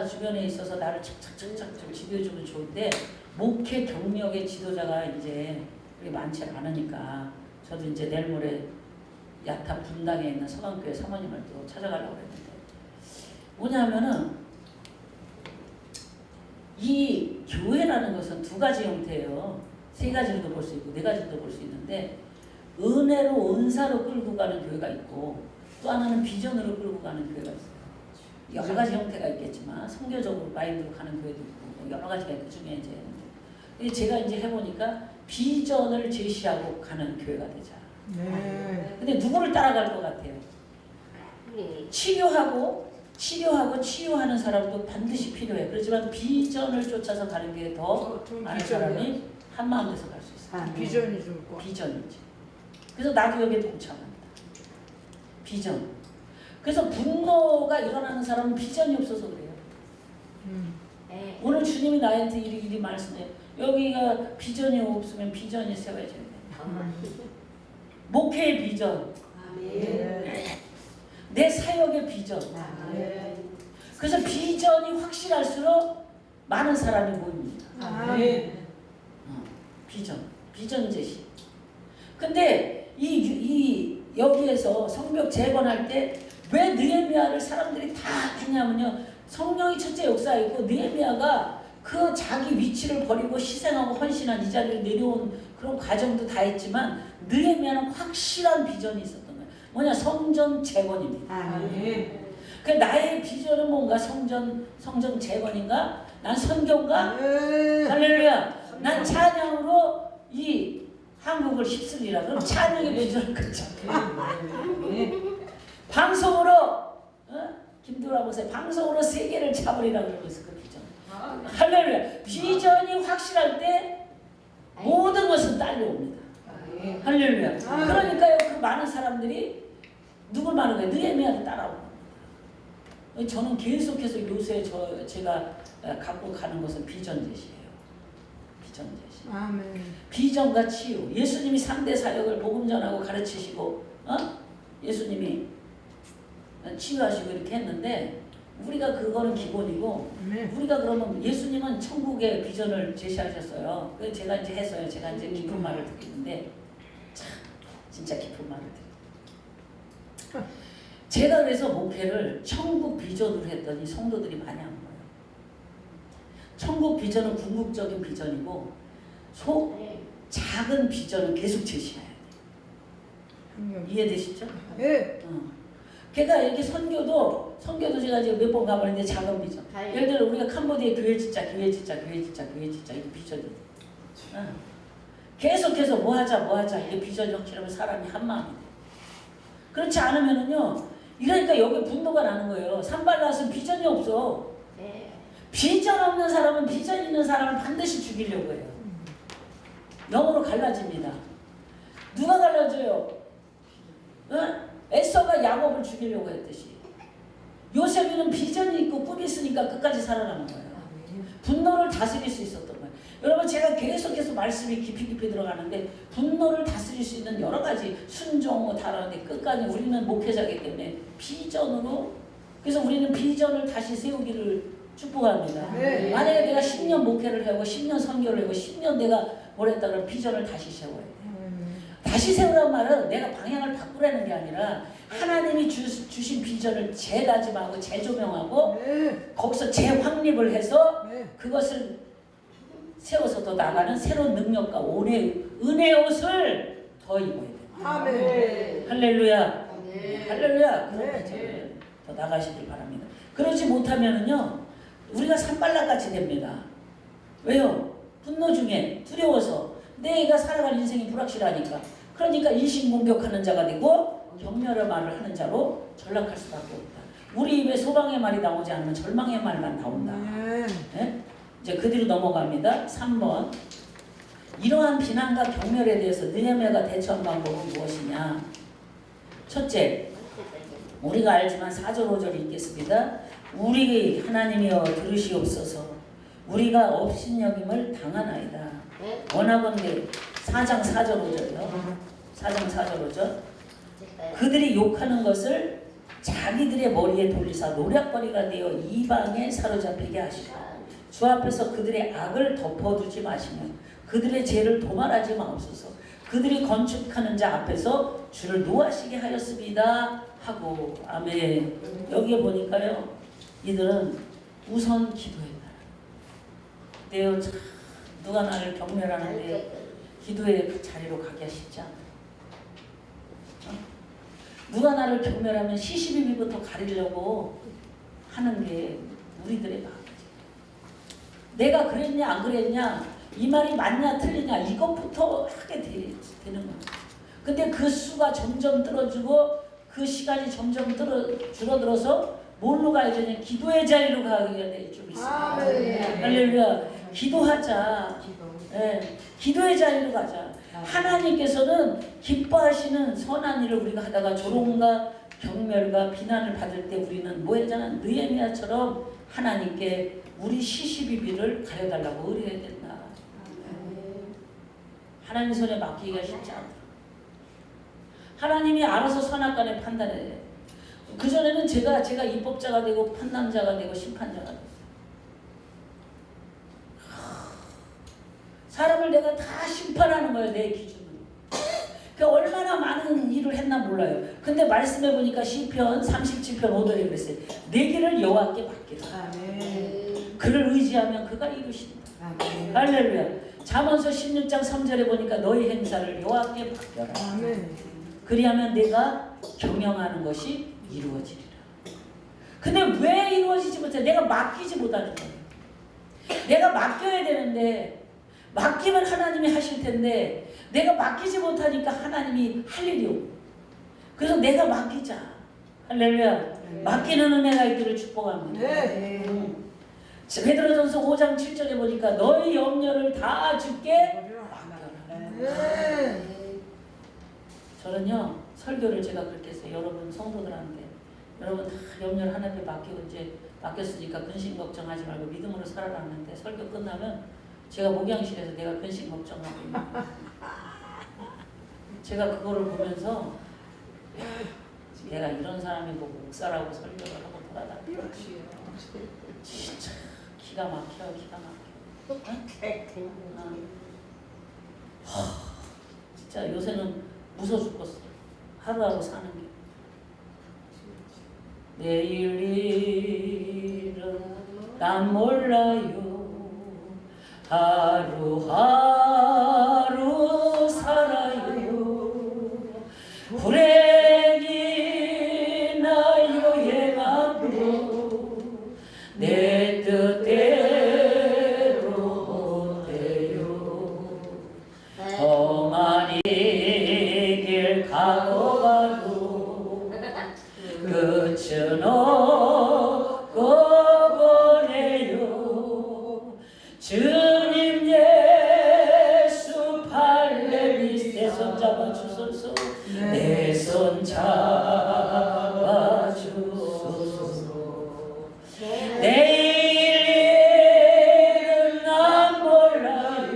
주변에 있어서 나를 착착착착 좀 지도해주면 좋은데 목회 경력의 지도자가 이제 많지 않으니까 저도 이제 내일 모레 야타 분당에 있는 서강교회 사모님을 또 찾아가려고 했는데 뭐냐면은 이 교회라는 것은 두 가지 형태예요. 세 가지로도 볼 수 있고 네 가지로도 볼 수 있는데 은혜로 은사로 끌고 가는 교회가 있고 또 하나는 비전으로 끌고 가는 교회가 있어요. 여러 가지 형태가 있겠지만 선교적으로 마인드로 가는 교회도 있고 여러 가지가 그 중에 이제 제가 이제 해보니까 비전을 제시하고 가는 교회가 되자. 근데 누구를 따라갈 것 같아요? 치료하고 치유하는 사람도 반드시 필요해. 그렇지만 비전을 쫓아서 가는 게 더 많은 사람이 한 마음 돼서 갈 수 있어요. 비전이 좋을 거야. 비전이지. 그래서 나도 여기에 동참합니다. 비전. 그래서 분노가 일어나는 사람은 비전이 없어서 그래요. 오늘 주님이 나한테 이리 말씀해. 여기가 비전이 없으면 비전이 세워져야 돼. 목회의 비전, 아멘. 내 사역의 비전. 아멘. 그래서 비전이 확실할수록 많은 사람이 모입니다. 아멘. 비전 제시. 근데 여기에서 성벽 재건할 때 왜 느헤미야를 사람들이 다 했냐면요. 성령이 첫째 역사이고 느헤미야가 그 자기 위치를 버리고 희생하고 헌신한 이 자리를 내려온 그런 과정도 다 했지만 느헤미야는 확실한 비전이 있었던 거예요. 뭐냐? 성전 재건입니다. 아멘. 그 나의 비전은 뭔가? 성전 재건인가? 난 선교인가? 할렐루야. 난 찬양으로 이 한국을 휩쓸리라. 그럼 찬양의 비전을 그쳐. 방송으로 김두라 목사님 방송으로 세계를 잡으리라 그러면서 그 비전. 할렐루야. 비전이 확실할 때 모든 것은 딸려옵니다. 할렐루야. 그러니까요, 그 많은 사람들이 누굴 말하는 거예요? 느헤미야를 따라오는 거예요. 저는 계속해서 요새 제가 갖고 가는 것은 비전 제시예요. 비전 제시. 아멘. 비전과 치유. 예수님이 3대 사역을 복음 전하고 가르치시고, 예수님이 치유하시고 이렇게 했는데, 우리가 그거는 기본이고, 우리가 그러면 예수님은 천국의 비전을 제시하셨어요. 그래서 제가 이제 했어요. 제가 이제 깊은 말을 듣겠는데, 참 진짜 깊은 말을 듣고. 제가 그래서 목회를 천국 비전으로 했더니 성도들이 많이 안 거예요. 천국 비전은 궁극적인 비전이고 작은 비전은 계속 제시해야 돼요. 이해되시죠? 네. 걔가 이렇게 선교도 제가 지금 몇 번 가봤는데 작은 비전. 예를 들어 우리가 캄보디아 교회 짓자 이게 비전이에요. 계속해서 뭐 하자 이게 비전이 확실하면 사람이 한 마음이 돼. 그렇지 않으면은요, 이러니까 여기 분노가 나는 거예요. 산발라스는 비전이 없어. 비전 없는 사람은 비전 있는 사람을 반드시 죽이려고 해요. 영으로 갈라집니다. 누가 갈라져요? 에서가 야곱을 죽이려고 했듯이. 요셉이는 비전이 있고 꿈이 있으니까 끝까지 살아남은 거예요. 분노를 다스릴 수 있었던 거예요. 여러분, 제가 계속해서 말씀이 깊이 들어가는데 분노를 다스릴 수 있는 여러 가지 순종 다라는데 끝까지 우리는 목회자이기 때문에 비전으로, 그래서 우리는 비전을 다시 세우기를 축복합니다. 만약에 내가 10년 목회를 하고 10년 선교를 하고 10년 내가 뭘 했다 그러면 비전을 다시 세워야 돼요. 다시 세우란 말은 내가 방향을 바꾸라는 게 아니라 하나님이 주신 비전을 재다짐하고 재조명하고 거기서 재확립을 해서 그것을 세워서 더 나가는 새로운 능력과 은혜의 옷을 더 입어야 돼요. 아멘. 할렐루야. 할렐루야. 그런 비전을 더 나가시길 바랍니다. 그러지 못하면은요, 우리가 산발락같이 됩니다. 왜요? 분노 중에 두려워서 내가 살아갈 인생이 불확실하니까. 그러니까 인신공격하는 자가 되고 경멸의 말을 하는 자로 전락할 수밖에 없다. 우리 입에 소망의 말이 나오지 않으면 절망의 말만 나온다. 네? 이제 그 뒤로 넘어갑니다. 3번. 이러한 비난과 경멸에 대해서 느헤미야가 대처한 방법은 무엇이냐? 첫째, 우리가 알지만 4절 5절이 있겠습니다. 우리 하나님이여 들으시옵소서. 우리가 업신여김을 당하나이다. 원하건대 4장 4절 5절이요. 4장 4절 5절. 그들이 욕하는 것을 자기들의 머리에 돌리사 노략거리가 되어 이방에 사로잡히게 하시고 주 앞에서 그들의 악을 덮어두지 마시며 그들의 죄를 도말하지 마옵소서. 그들이 건축하는 자 앞에서 주를 노하시게 하였습니다 하고. 아멘. 여기에 보니까요, 이들은 우선 기도했다. 내요, 누가 나를 경멸하는데 기도의 그 자리로 가기가 쉽지 않다. 누가 나를 경멸하면 시시비비부터 가리려고 하는 게 우리들의 마음이지. 내가 그랬냐 안 그랬냐, 이 말이 맞냐 틀리냐, 이것부터 하게 되는 거야. 근데 그 수가 점점 떨어지고 그 시간이 점점 줄어들어서 뭘로 가야 되냐? 기도의 자리로 가야 될 줄 있습니다. 할렐루야. 기도하자. 네, 기도의 자리로 가자. 하나님께서는 기뻐하시는 선한 일을 우리가 하다가 조롱과 경멸과 비난을 받을 때 우리는 뭐 했잖아? 느헤미야처럼 하나님께 우리 시시비비를 가려달라고 의뢰해야 된다. 하나님 손에 맡기기가 쉽지 않다. 하나님이 알아서 선악간에 판단해. 그전에는 제가 입법자가 되고 판단자가 되고 심판자가 되고 사람을 내가 다 심판하는 거예요. 내 기준으로. 그 얼마나 많은 일을 했나 몰라요. 근데 말씀해 보니까 시편 37편 5절에 그랬어요. 내 길을 여호와께 맡기라. 아멘. 그를 의지하면 그가 이루신다. 아멘. 할렐루야. 잠언서 16장 3절에 보니까 너희 행사를 여호와께 맡겨라. 아멘. 그리하면 내가 경영하는 것이 이루어지리라. 근데 왜 이루어지지 못해? 내가 맡기지 못하는 거예요. 내가 맡겨야 되는데 맡기면 하나님이 하실 텐데 내가 맡기지 못하니까 하나님이 할 일이 없고 그래서 내가 맡기자. 할렐루야. 맡기는 은혜가 있기를 축복합니다. 네. 베드로전서 5장 7절에 보니까 너희 염려를 다 주께 맡겨라. 네. 저는요 설교를 제가 그렇게 했어요. 여러분 성도들한테 여러분 다 염려를 하나님께 맡기고 이제 맡겼으니까 근심 걱정하지 말고 믿음으로 살아라 하는데 설교 끝나면 제가 목양실에서 내가 근심 걱정하고 있는 제가 그거를 보면서 내가 이런 사람이 보고 목사라고 설교를 하고 돌아다니고 진짜 기가 막혀. 진짜 요새는 무서워 죽겠어. 하루하루 사는 게. 내일 일은 난 몰라요. 하루하루 살아요. 불행이나 유행하고 내 뜻대로 돼요. 험한 길 가고 가도 끝은 없고 보내요. 주님 예수 팔레미 내 손 잡아주소서. 내 손 잡아주소서. 내일은 난 몰라요.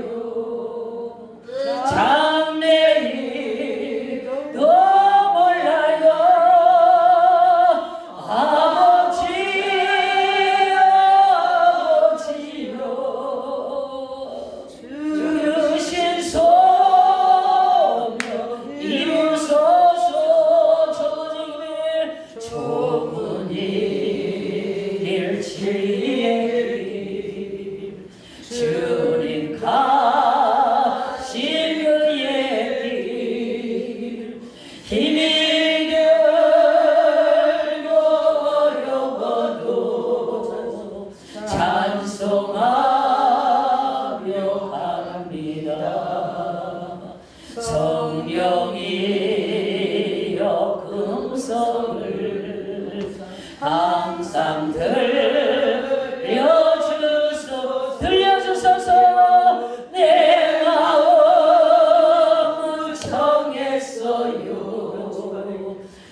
장래일도 몰라요. 아버지요 주신 소명 이루소서. 좁은 일 지혜 길 주님 가신 그의 길 힘이 들고 어려워도 찬송하며 갑니다. 성령이여 금성을 항상 들려주소서. 내 마음은 정했어요.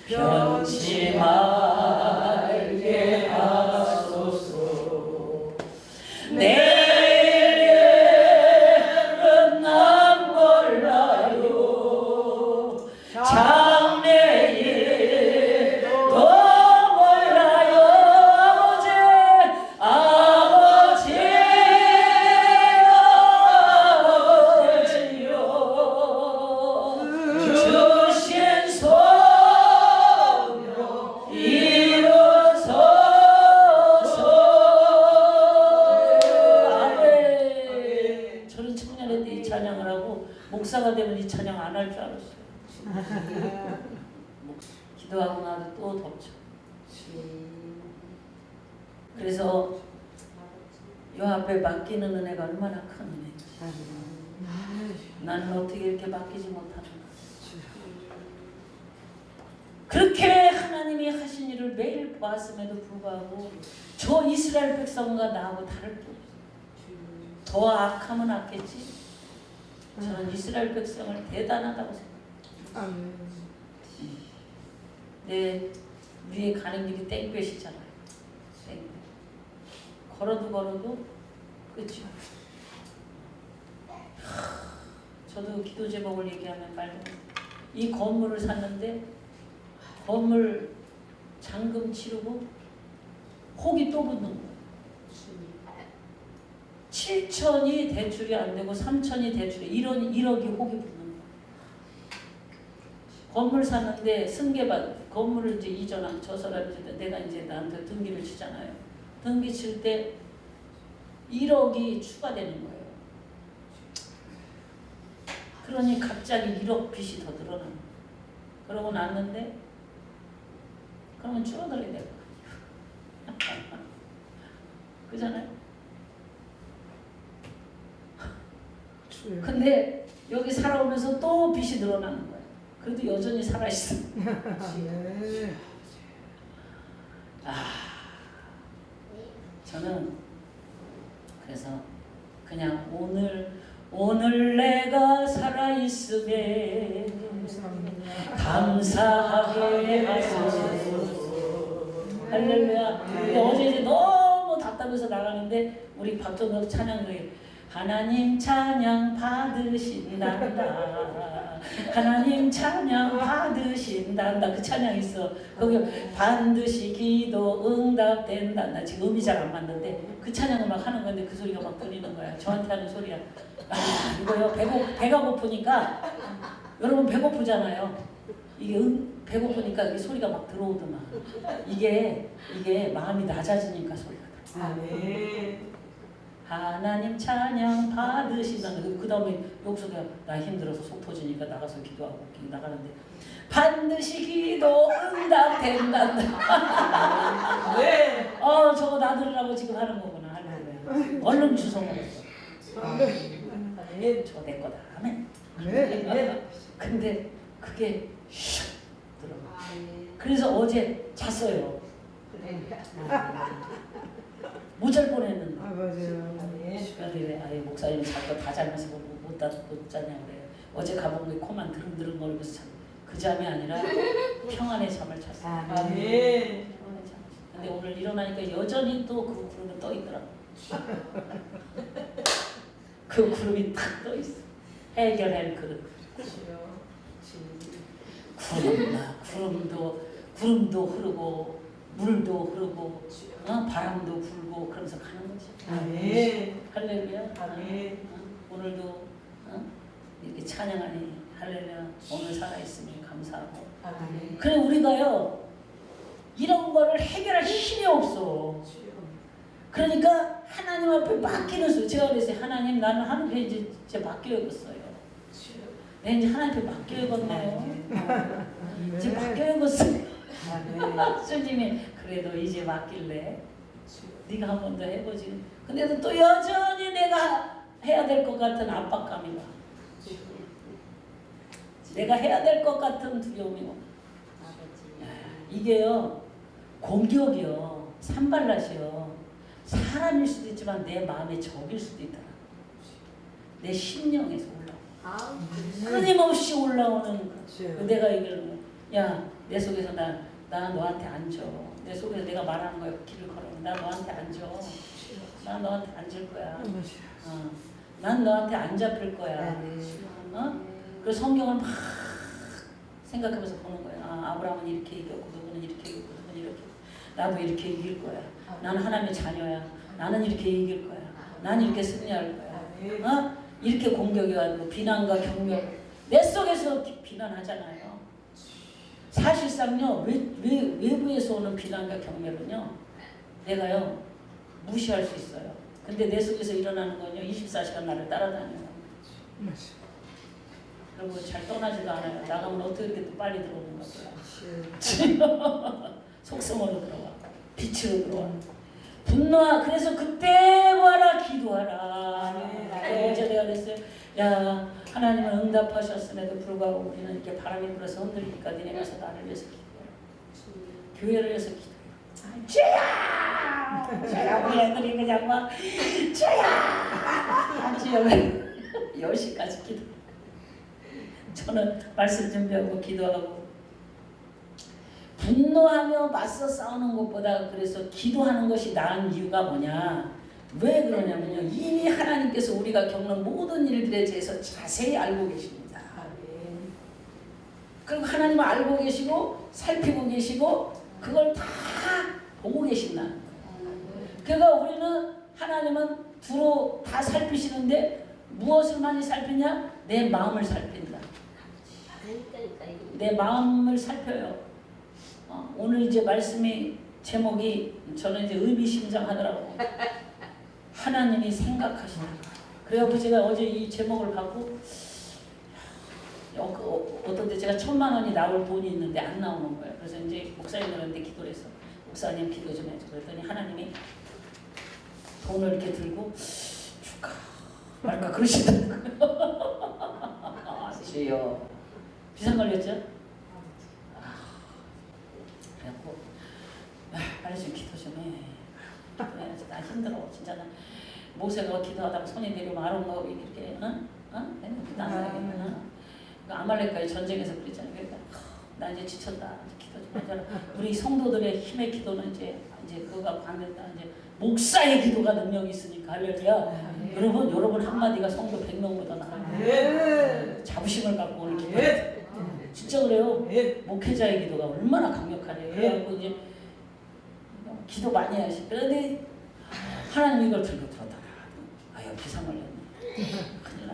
변치 말게 하소서. 내일은 난 몰라요. 장래일도 몰라요. 아버지요 주신 소명 이루소서. 아멘. 저는 청년회 때 이 찬양을 하고 목사가 되면 이 찬양 안 할 줄 알았어요. 기도하고 나도 또 덮쳐. 그래서 요 앞에 맡기는 은혜가 얼마나 큰 은혜인지. 나는 어떻게 이렇게 맡기지 못하는가. 그렇게 하나님이 하신 일을 매일 보았음에도 불구하고 저 이스라엘 백성과 나하고 다를 게 없어요. 더 악하면 악했지. 저는 이스라엘 백성을 대단하다고 생각해요. 우리의 가는 길이 땡볕이잖아요. 땡볕. 걸어도 끝이야. 저도 기도 제목을 얘기하면 말도 이 건물을 샀는데 건물 잔금 치르고 혹이 또 붙는 거예요. 7천이 대출이 안 되고 3천이 대출이 1억이 혹이 붙는 거예요. 건물 샀는데 승계받 건물을 이제 이전한 저 사람이 내가 이제 나한테 등기를 치잖아요. 등기 칠 때 1억이 추가되는 거예요. 그러니 갑자기 1억 빚이 더 늘어나는 거예요. 그러고 났는데 그러면 줄어들게 될 거예요. 그잖아요. 근데 여기 살아오면서 또 빚이 늘어나는 거예요. 그래도 여전히 살아있어. 네. 저는 그래서 그냥 오늘 내가 살아있음에 감사하게 하소서. 할렐루야. 근데 어제 이제 너무 답답해서 나가는데 우리 박정덕 찬양이 하나님 찬양 받으신단다. 하나님 찬양 받으신단다. 그 찬양 있어. 거기 반드시 기도 응답된다. 나 지금 음이 잘 안 맞는데 그 찬양을 막 하는 건데 그 소리가 막 들리는 거야. 저한테 하는 소리야. 이거요. 배가 고프니까 여러분 배고프잖아요. 이게 배고프니까 이 소리가 막 들어오더만. 이게 마음이 낮아지니까 소리가 들어. 아멘. 하나님 찬양 받으신다는 그 다음에 욕소가 나 힘들어서 속 터지니까 나가서 기도하고 나가는데 반드시 기도 응답된다. 네. 저거 나들으라고 지금 하는 거구나. 할렐루야. 얼른 주워 먹었어. 저거 내 거다. 아멘. 네. 근데 그게 슉 들어가. 그래서 어제 잤어요. 못 잘 뻔했는데. 맞아요. 그래, 목사님 자꾸 다 자면서 못 자냐 그래요. 어제 가본 게 코만 드릉드릉 거리면서 잠. 그 잠이 아니라 평안의 잠을 잤어요. 아멘. 평안의 잠을 잤어요. 근데 오늘 일어나니까 여전히 또 그 구름이 떠 있더라고. 그 구름이 탁 떠 있어. 해결할 그릇. 구름도 흐르고 물도 흐르고 바람도 불고 그러면서 가는 거지. 아멘. 할렐루야. 아멘. 오늘도 이렇게 찬양하니 할렐루야. 오늘 살아있으니 감사하고. 아멘. 그래 우리가요 이런 거를 해결할 힘이 없어. 그러니까 하나님 앞에 맡기는 수. 제가 그랬어요. 하나님 나는 하나님께 이제 맡겨야겠어요. 내 이제 하나님께 맡겨야겠네요. 이제 맡겨야겠어요. 주님이 그래도 이제 맡길래 네가 한 번 더 해보지. 근데도 또 여전히 내가 해야 될 것 같은 압박감이 와. 내가 해야 될 것 같은 두려움이 와. 이게요 공격이요 산발라시요 사람일 수도 있지만 내 마음의 적일 수도 있다. 내 심령에서 올라오고 끊임없이 올라오는 거. 내가 얘기를 야내 속에서 나 너한테 앉아. 내 속에서 내가 말하는 거야. 길을 걸어. 나 너한테 앉아. 나 너한테 앉을 거야. 난 너한테 안 잡힐 거야. 그 성경을 막 생각하면서 보는 거야. 아브라함은 이렇게 이겼고 누구는 이렇게 이겼고 누구는 이렇게. 나도 이렇게 이길 거야. 나는 하나님의 자녀야. 나는 이렇게 이길 거야. 나는 이렇게 승리할 거야. 이렇게 공격이 와도 비난과 경멸 내 속에서 비난하잖아요. 사실상요 외부에서 오는 비난과 경멸은요 내가요 무시할 수 있어요. 근데 내 속에서 일어나는 건요 24시간 나를 따라다녀요. 그리고 잘 떠나지도 않아요. 나가면 어떻게 이렇게 또 빨리 들어오는 거야. 속성으로 들어와. 빛으로 들어와. 분노하. 그래서 그때 와라 기도하라. 어제 내가 그랬어요. 야 하나님은 응답하셨음에도 불구하고 우리는 이렇게 바람이 불어서 흔들리니까 니네 가서 나를 위해서 기도해. 교회를 위해서 기도해. 주야! 우리 애들이 그냥 막 주야! 주야! 10시까지 기도. 저는 말씀 준비하고 기도하고 분노하며 맞서 싸우는 것보다 그래서 기도하는 것이 나은 이유가 뭐냐? 왜 그러냐면요. 이미 하나님께서 우리가 겪는 모든 일들에 대해서 자세히 알고 계십니다. 그리고 하나님은 알고 계시고 살피고 계시고 그걸 다 보고 계신다. 그러니까 우리는 하나님은 두루 다 살피시는데 무엇을 많이 살피냐? 내 마음을 살핀다. 내 마음을 살펴요. 오늘 이제 말씀이 제목이 저는 이제 의미심장하더라고. 하나님이 생각하시는. 그래갖고 제가 어제 이 제목을 받고 어떤 데 제가 1,000만 원이 나올 돈이 있는데 안 나오는 거예요. 그래서 이제 목사님들한테 기도를 했어. 목사님 기도 좀 해줘. 그랬더니 하나님이 돈을 이렇게 들고 줄까 말까 그러시더라고요. 주여. 비상 걸렸죠? 그래갖고 빨리 좀 기도 좀 해. 기도해야지. 나 힘들어. 진짜 나 모세가 기도하다가 손이 내려오면 아론과 이렇게 기도 안 하겠구나. 아말렉과의 전쟁에서 그랬잖아요. 그러니까 나 이제 지쳤다. 기도 좀 하자. 우리 성도들의 힘의 기도는 이제 그거가 관련다. 이제 목사의 기도가 능력이 있으니까 할렐루야. 여러분 한마디가 성도 100명보다 나아요. 자부심을 갖고 오는 기도. 진짜 그래요. 목회자의 기도가 얼마나 강력하냐. 그래갖고 이제 기도 많이 하시. 그런데 하나님 이걸 들고 들었다. 아유 비상 걸렸네. 큰일 나.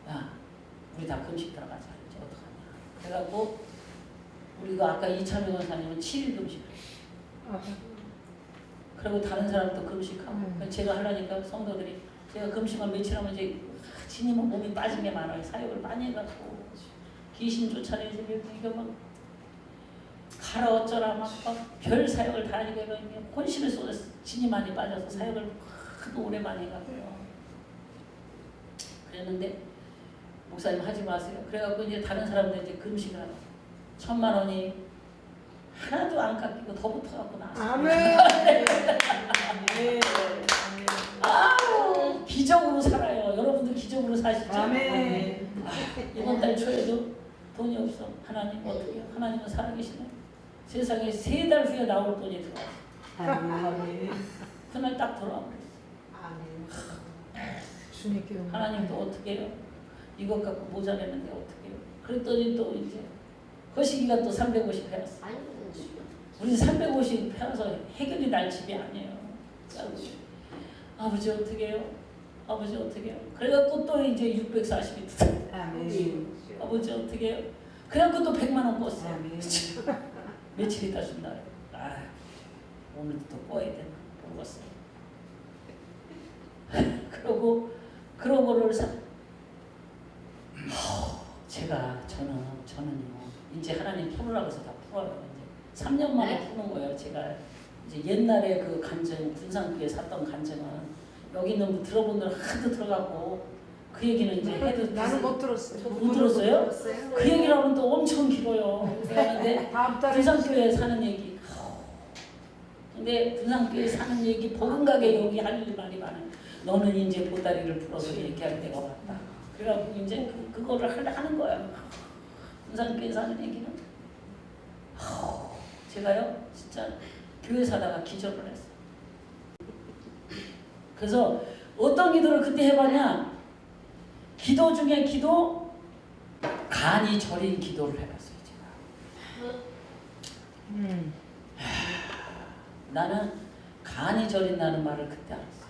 야 우리 다 금식 들어가자. 이제 어떡하냐. 그래갖고 우리가 아까 이찬미 권사님은 7일 금식을. 그리고 다른 사람도 금식하고. 제가 하려니까 성도들이 제가 금식만 며칠 하면 이제 지님은 몸이 빠진 게 많아요. 사역을 많이 해갖고 귀신 쫓아내지 이거 막 가라 어쩌라 막 별 사역을 다 하니까 혼신을 쏟아서 진이 많이 빠져서 사역을 하도 오래 많이 해갖고요. 그랬는데 목사님 하지 마세요. 그래갖고 이제 다른 사람들 이제 금식을 하고 1,000만 원이 하나도 안 깎이고 더 붙어갖고 나왔어요. 아멘. 아우 기적으로 살아요. 여러분도 기적으로 사시죠. 아멘. 이번 달 초에도 돈이 없어. 하나님 어떻게 해요? 하나님은 살아계시네. 세상에 3달 후에 나올 돈이 들어왔어. 아멘. 그날 딱 돌아온 거예요. 주님께 하나님도 어떻게 해요? 이것 갖고 모자라는데 어떻게 해요? 그랬더니 또 이제 거시기가 또 350 해왔어. 우리 350 해와서 해결이 날 집이 아니에요. 아버지 어떻게 해요? 아버지 어떻게 해요? 그래갖고 또 이제 640이 뜯어. 아멘. 아버지 어떻게 해요? 그래갖고 또 100만 원 꿨어. 아멘. 며칠 있다 준다. 아 오늘도 또 꿔야 되나 모르겠어. 그러고 거를 저는요 이제 하나님 풀으라고 해서 다 풀어요. 이제 3년 만에 푸는 거예요. 제가 이제 옛날에 그 간증 군산교회 샀던 간증은 여기 있는 분 들어본 들 하도 들어가고 그 얘기는 이제 해도 나는 못 들었어요. 못 들었어요? 그 얘기를 하면 또 엄청 길어요. 그런데 다음 달에 군산교회 사는 얘기. 근데 군산교회 사는 얘기 복음가게 여기 할 말이 많아요. 너는 이제 보따리를 풀어서 얘기할 때가 왔다. 그래갖고 이제 그거를 하는 거예요. 군산교회 사는 얘기는. 제가요 진짜 교회 사다가 기절을 했어요. 그래서 어떤 기도를 그때 해봤냐. 기도 중에 기도 간이 저린 기도를 해봤어요. 제가. 나는 간이 저린다는 말을 그때 알았어요.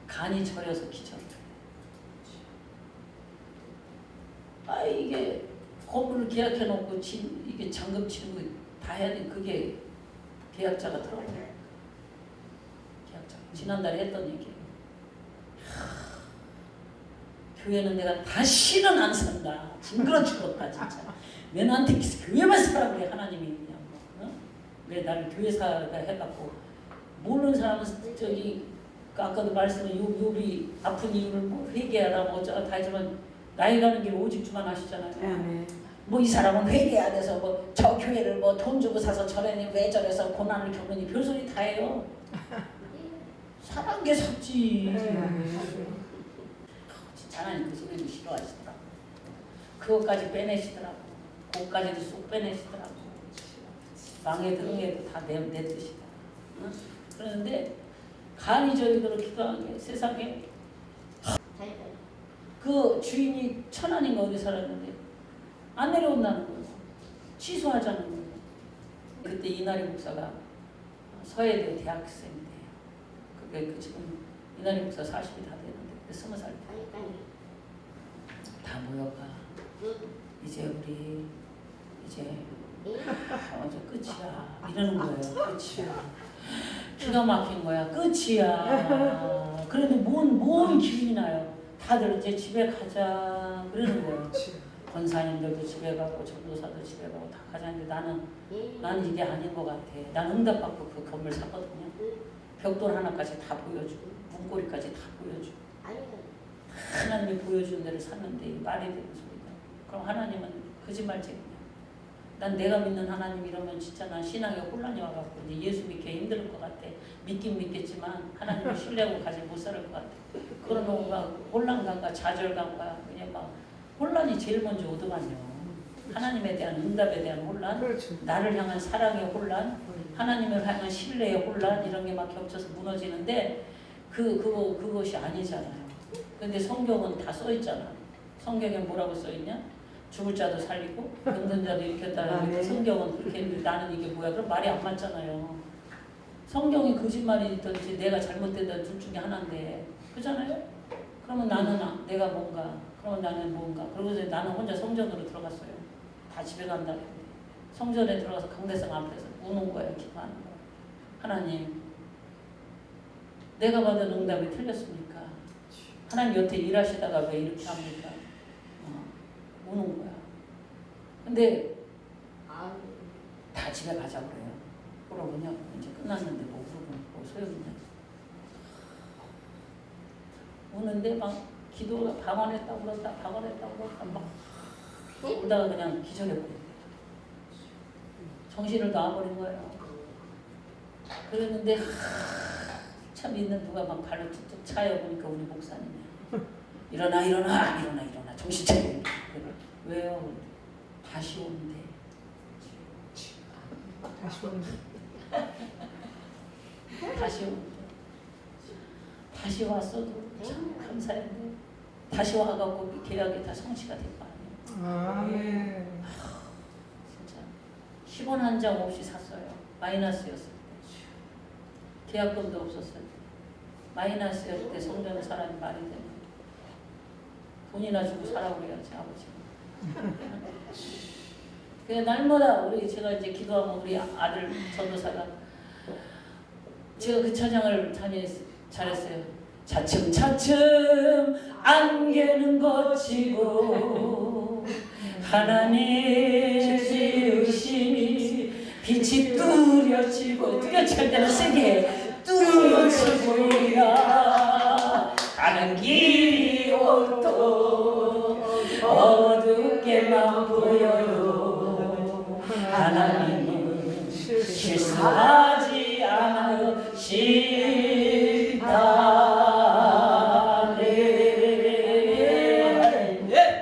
간이 저려서 기절을 해. 아 이게 건물을 계약해놓고 이게 잔금 치르고 다 해야 돼. 그게 계약자가 들어가요. 계약자. 지난달에 했던 얘기예요. 교회는 내가 다시는 안 산다. 징그러 죽었다 진짜. 왜 나한테 교회만 사라 그래 하나님이 그냥 뭐, 왜 나를 교회사가 해갖고 모르는 사람은 저기 아까도 말씀은 요비 아픈 이유를 뭐 회개하라 뭐 어쩌다 다 하지만 나이 가는 길 오직 주만 하시잖아요. 뭐 이 사람은 회개해야 돼서 뭐 저 교회를 뭐 돈 주고 사서 저래니 왜 저래서 고난을 겪으니 별소리 다 해요. 사는 게 샀지. 하나님 그 소리를 싫어하시더라고. 그것까지 빼내시더라고. 그것까지도 쏙 빼내시더라고. 망에 들어게도 다 내 뜻이다. 응? 그런데 간이 저리도록 기도하는 게 세상에 그 주인이 천안인가 어디 살았는데 안 내려온다는 거예요. 취소하자는 거예요. 그때 이나리 목사가 서해대 대학생인데요. 그게 지금 이나리 목사 40이 다 되는데 그때 20살 때 다 모여가. 이제 우리 이제 어제 끝이야 이러는 거예요. 끝이야. 기가 막힌 거야. 끝이야. 그래도 뭔 기분이 나요. 다들 이제 집에 가자 그러는 거예요. 권사님들도 집에 가고 전도사도 집에 가고 다 가자는데 나는 이게 아닌 것 같아. 난 응답받고 그 건물 샀거든요. 벽돌 하나까지 다 보여주고 문고리까지 다 보여주고 하나님이 보여준 대로 샀는데 이게 말이 되는 소리다. 그럼 하나님은 거짓말쟁이야. 난 내가 믿는 하나님 이러면 진짜 난 신앙에 혼란이 와갖고 이제 예수 믿기 힘들 것 같아. 믿긴 믿겠지만 하나님을 신뢰하고 가지 못 살을 것 같아. 그런 뭔가 혼란감과 좌절감과 그냥 막 혼란이 제일 먼저 오더만요. 하나님에 대한 응답에 대한 혼란, 그렇죠. 나를 향한 사랑의 혼란, 하나님을 향한 신뢰의 혼란 이런 게 막 겹쳐서 무너지는데 그것이 아니잖아요. 근데 성경은 다 써있잖아. 성경에 뭐라고 써있냐? 죽을 자도 살리고 병든 자도 일으켰다. 네. 성경은 그렇게 했는데 나는 이게 뭐야? 그럼 말이 안 맞잖아요. 성경이 거짓말이든지 내가 잘못되든 둘 중에 하나인데 그렇잖아요? 그러면 나는 내가 뭔가 그러면 나는 뭔가 그러고서 나는 혼자 성전으로 들어갔어요. 다 집에 간다. 성전에 들어가서 강대상 앞에서 우는 거예요. 기도하는 거예요. 하나님 내가 받은 응답이 틀렸습니까? 하나님 여태 일하시다가 왜 이렇게 합니까? 우는 거야. 근데 다 집에 가자 그래요. 그러고냐 이제 끝났는데 뭐 그러면 뭐 소용이냐. 우는데 막 기도가 방언했다고 그런다 막 울다가 그냥 기절해버린 거예요. 정신을 놔버린 거예요. 그랬는데 참 있는 누가 막 발로 툭툭 차요 보니까 우리 목사님이야. 일어나 정신 차려. 왜요? 다시 오는데. 다시 왔어도 참 감사했는데 다시 와갖고 계약이 다 성취가 될 거 아니에요. 진짜 10원 한 장 없이 샀어요. 마이너스였을 때. 계약금도 없었을 때. 마이너스였을 때 성전에 사람이 말이 되는 돈이나 주고 사라고 그래야지 아버지가. 그래 날마다 제가 이제 기도하면 우리 아들 전도사가 제가 그 찬양을 잘했어요. 차츰차츰 안개는 걷히고 하나님 지으신 빛이 뚜렷지고 뚜렷할 때는 세게 뚜렷지고야 가는 길이 온통 어둡게만 보여요. 하나님은 실수하지 않으시다네.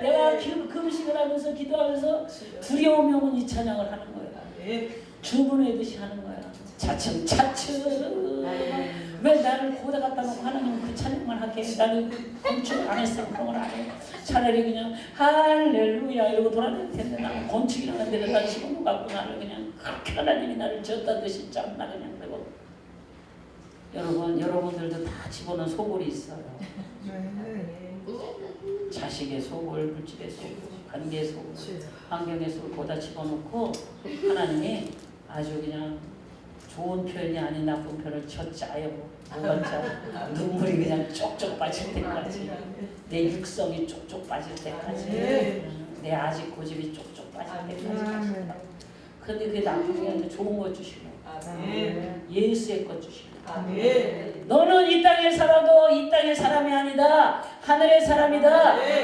내가 금식을 하면서 기도하면서 두려움 없는 이 찬양을 하는 거야. 주문하듯이 하는 거야. 차츰차츰. 왜 나를 고다 갖다 놓고 하나님은 그 찬양만 하게 해. 나는 건축 안 했어. 그런 걸 안 해. 차라리 그냥 할렐루야 이러고 돌아다닐 텐데 나는 건축이라는 데를 다 집어넣어 갖고 나를 그냥 그렇게 하나님이 나를 졌다듯이 짠나 그냥 그러고. 여러분들도 다 집어넣은 소굴이 있어요. 자식의 소굴, 물질의 소굴, 관계의 소굴, 환경의 소굴 거다 집어넣고 하나님이 아주 그냥 좋은 표현이 아닌 나쁜 표현을 젖짜요. 뭐가 눈물이 그냥 쪽쪽 빠질 때까지 내 육성이 쪽쪽 빠질 때까지 내 아직 고집이 쪽쪽 빠질 때까지. 그런데 그게 나쁜 게 아니라 좋은 거 주시고 예수의 것 주시고 너는 이 땅에 살아도 이 땅의 사람이 아니다. 하늘의 사람이다.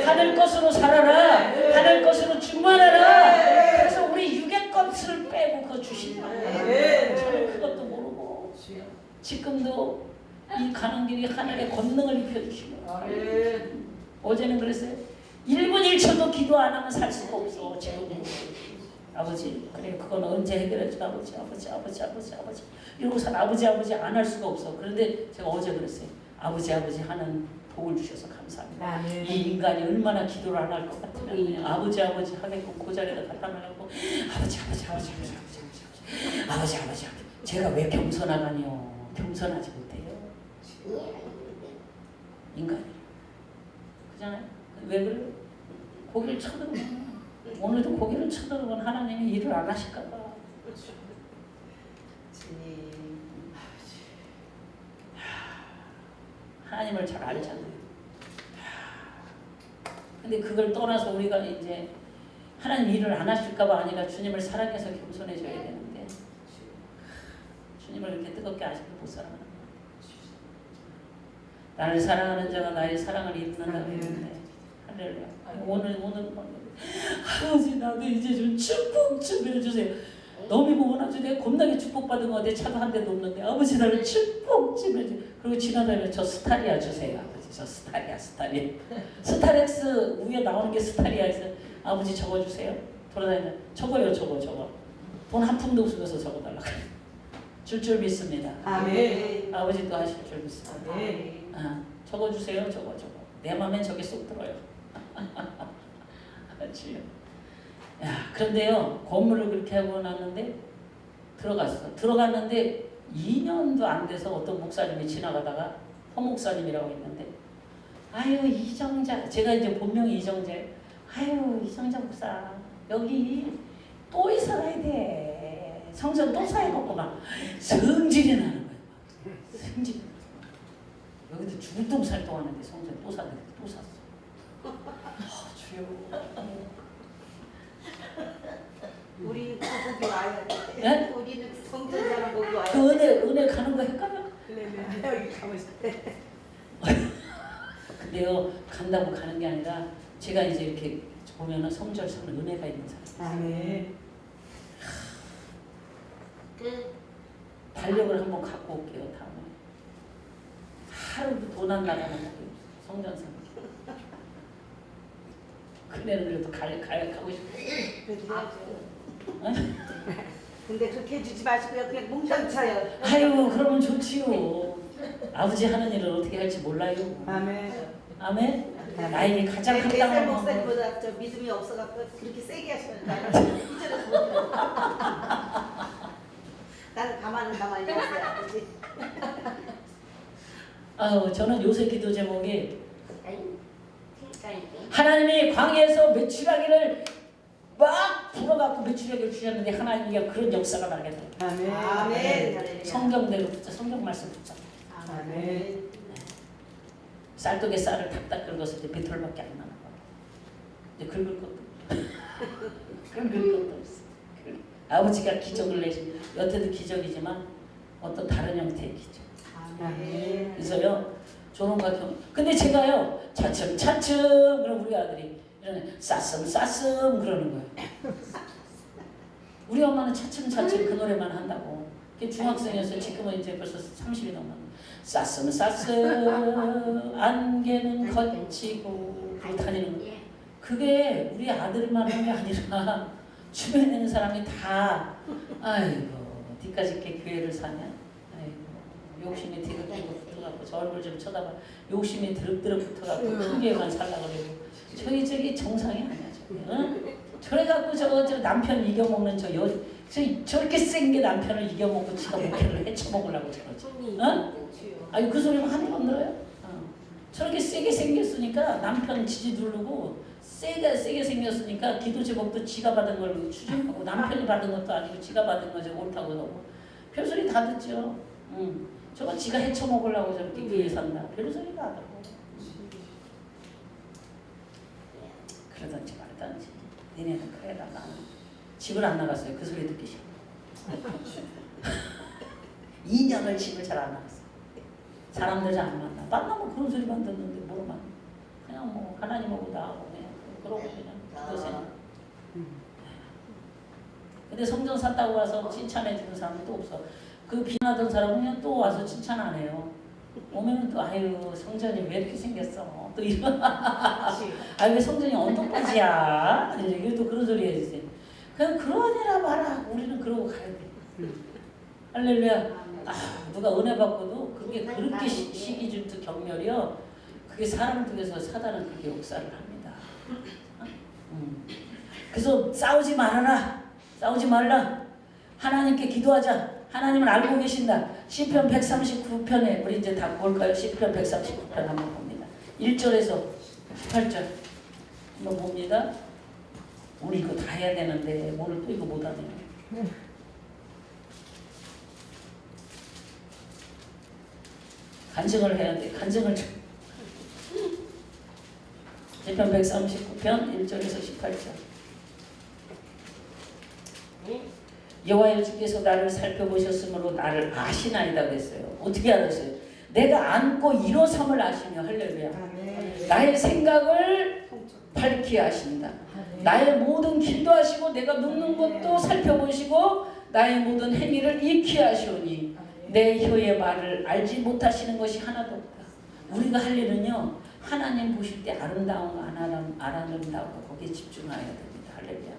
하늘 것으로 살아라. 하늘 것으로 충만하라. 그래서 우리 육의 것을 빼고 그거 주신다. 저는 그것도 모르고 지금도 이 가는 길이 하늘의 권능을 입혀주시고 어제는 그랬어요. 1분 1초도 기도 안 하면 살 수가 없어. 지금 아버지 그래 그건 언제 해결해줄까 아버지 이러고서 아버지 안 할 수가 없어. 그런데 제가 어제 그랬어요. 아버지 하는 복을 주셔서 감사합니다. 아멘. 이 인간이 얼마나 기도를 안 할 것 같으면 아버지 하게끔 그 자리에다 갖다 놓으라고 아버지 제가 왜 겸손하다니요. 겸손하지 못해요. 인간이 그잖아요. 왜 그래요? 고개를 쳐들으면 오늘도 고개를 쳐들으면 하나님이 일을 안 하실까 봐. 하나님을 잘 알잖아요. 근데 그걸 떠나서 우리가 이제 하나님 일을 안 하실까봐 아니라 주님을 사랑해서 겸손해져야 되는데 주님을 이렇게 뜨겁게 아직도 못 사랑하는 거예요. 나를 사랑하는 자가 나의 사랑을 이루는다고 했는데 할렐루야. 오늘 아버지 나도 이제 좀 축복 좀 해주세요. 너무 원하지 내가 겁나게 축복받은 거 같아. 차도 한 대도 없는데 아버지 나를 축복 좀 해주세요. 그리고 지나다니면 저 스타리아 주세요. 아버지 저 스타리아 스타렉스 위에 나오는 게 스타리아 해서 아버지 적어주세요. 돌아다니면 적어요. 돈 한 푼도 없으면서 적어달라고 줄 믿습니다. 아멘. 아버지도 하실 줄 믿습니다. 아멘. 적어주세요. 적어 내 맘엔 저게 쏙 들어요. 주여. 야, 그런데요 건물을 그렇게 하고 났는데 들어갔는데 2년도 안 돼서 어떤 목사님이 지나가다가 허 목사님이라고 있는데 아유 이정자 제가 이제 본명이 이정재 아유 이정자 목사 여기 또 이사 가야 돼 성전 또 사야겠구나 성질이 나는 거예요. 성질 여기도 죽을 똥 살 똥 하는데 성전 또 샀는데 또 샀어. 주여. 우리 거기 와야 돼. 예? 우리는 성전사람 거기 와야 그 돼. 은혜 가는 거 헷갈려? 네네. 여기 가고 싶대. 근데요 간다고 가는 게 아니라 제가 이제 이렇게 보면은 성절성은 은혜가 있는 사람. 아멘. 달력을 한번 갖고 올게요 다음에. 하루도 돈 안 나가는 거 성전성. 그네는 그래도 가고 싶어. 근데 그렇게 해주지 마시고요. 그냥 몽땅 차요. 아유 그러면 좋지요. 아버지 하는 일을 어떻게 할지 몰라요. 아멘. 아멘. 나에게 가장 네, 살 합당한 목사님보다 저 믿음이 없어갖고 그렇게 세게 하시면 나는 이전에서 못 들어. 나는 가만히 있어요. 아버지. 아유 저는 요새 기도 제목이 하나님이 광야에서 메추라기를 막 불어갖고 메추라기를 주셨는데 하나님이 그런 역사가 나겠다. 아멘. 아멘. 성경대로 붙자 성경 말씀 붙자. 아멘. 쌀떡에 쌀을 탁탁 긁었을 때 배털밖에 안 나는 거야. 이제 긁을 것도 긁을 것도 없어. 아버지가 기적을 내신 여태도 기적이지만 어떤 다른 형태의 기적. 아멘. 그래서요 조롱과 경. 근데 제가요 차츰 그럼 우리 아들이 이러네 싸슴 그러는 거예요. 우리 엄마는 차츰 그 노래만 한다고. 그게 중학생이었어요. 지금은 이제 벌써 30이 넘었는데 싸슴 안개는 거치고 그러고 다니는 거예요. 그게 우리 아들만 한 게 아니라 주변에 있는 사람이 다 아이고 뒤까지 게 교회를 사냐. 욕심이 드럽드럽 붙어갖고 저 얼굴 좀 쳐다봐. 욕심이 드럽드럽 붙어갖고 큰 교회만 살라 그러고 저기 정상이 아니야 저기. 응? 저래갖고 저 남편 이겨먹는 저렇게 센 게 남편을 이겨먹고 지가 목회를 헤쳐먹으려고 저러지. 응? 아니 그 소리만 한 번 들어요? 저렇게 세게 생겼으니까 남편 지지 누르고 세게 생겼으니까 기도 제목도 지가 받은 걸 추진하고 남편이 받은 것도 아니고 지가 받은 거죠. 옳다고 하고 별소리 다 듣죠. 저거 지가 헤쳐먹으려고 저렇게 교회 산다. 별소리가 하더라고. 그러던지 말던지. 니네는 그래라 나는 집을 안 나갔어요. 그 소리 듣기 싫어. 2년을 집을 잘 안 나갔어. 사람들 잘 안 만나. 만나면 그런 소리만 듣는데 뭘 만나. 그냥 뭐 하나님하고 나하고 그냥 그러고 그냥 기도생. 근데 성전 샀다고 와서 칭찬해 주는 사람은 또 없어. 그 비난하던 사람은 그냥 또 와서 칭찬 안 해요. 오면은 또 아유 성전이 왜 이렇게 생겼어? 또 이런. 아왜 성전이 언덕바지야? 이게 또 그런 소리 해주세요. 그냥 그러니라 봐라. 우리는 그러고 가야 돼. 할렐루야. 누가 은혜 받고도 그게 그렇게 시기 질투 경멸이요. 그게 사람 속에서 사단은 그렇게 역사를 합니다. 그래서 싸우지 말아라. 싸우지 말라. 하나님께 기도하자. 하나님은 알고 계신다. 시편 139편에 우리 이제 다 볼까요? 시편 139편 한번 봅니다. 1절에서 18절 한번 봅니다. 우리 이거 다 해야 되는데 오늘 또 이거 못하네요. 간증을 해야 돼. 간증을 좀. 시편 139편 1절에서 18절. 여호와여 주께서 나를 살펴보셨으므로 나를 아시나이다 그랬어요. 어떻게 알았어요? 내가 안고 일어섬을 아시며 할렐루야. 나의 생각을 밝히 하신다. 나의 모든 길도 하시고 내가 눕는 것도 살펴보시고 나의 모든 행위를 익히 하시오니 내 혀의 말을 알지 못하시는 것이 하나도 없다. 우리가 할 일은요, 하나님 보실 때 아름다운 안 아름다운 거기에 집중해야 됩니다. 할렐루야.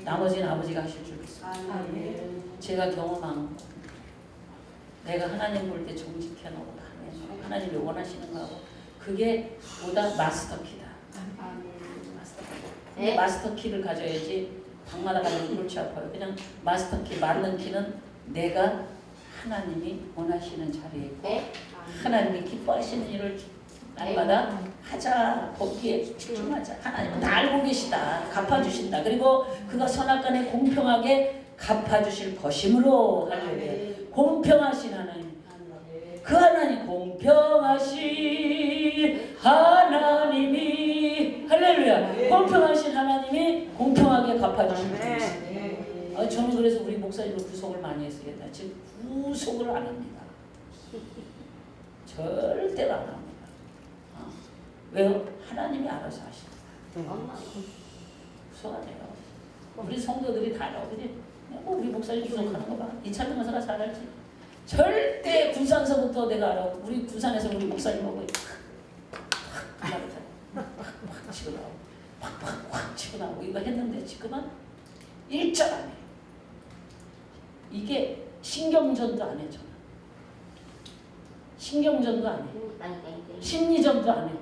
나머지는 아버지가 하실 줄 믿습니다. 제가 경험한 거, 내가 하나님 볼 때 정직해놓고 하나님이 원하시는 거하고 그게 보다 마스터키다. 근데 마스터 키를 가져야지 방마다 가지고 골치 아파요. 그냥 마스터 키 맞는 키는 내가 하나님이 원하시는 자리에 있고 하나님이 기뻐하시는 일을 날마다 하자. 거기에 집중하자. 하나님은 다 알고 계시다. 갚아주신다. 그리고 그가 선악간에 공평하게 갚아주실 것이므로 할렐루야. 공평하신 하나님. 그 하나님 공평하신 하나님이 할렐루야. 공평하신 하나님이 공평하게 갚아주실 것입니다. 저는 그래서 우리 목사님을 구속을 많이 했어요. 지금 구속을 안 합니다. 절대로 안 합니다. 왜요? 하나님이 알아서 하시는 거예요. 구속 안 해요. 우리 성도들이 다 알아. 우리 목사님 구속하는 거 봐. 이찬명 목사가 잘 알지. 절대 군산서부터 내가 알아. 우리 군산에서 우리 목사님하고 확 치고 나오고 확 치고 나오고 이거 했는데 지금은 일절 안 해. 이게 신경전도 안 해. 저는 신경전도 안 해. 심리전도 안 해.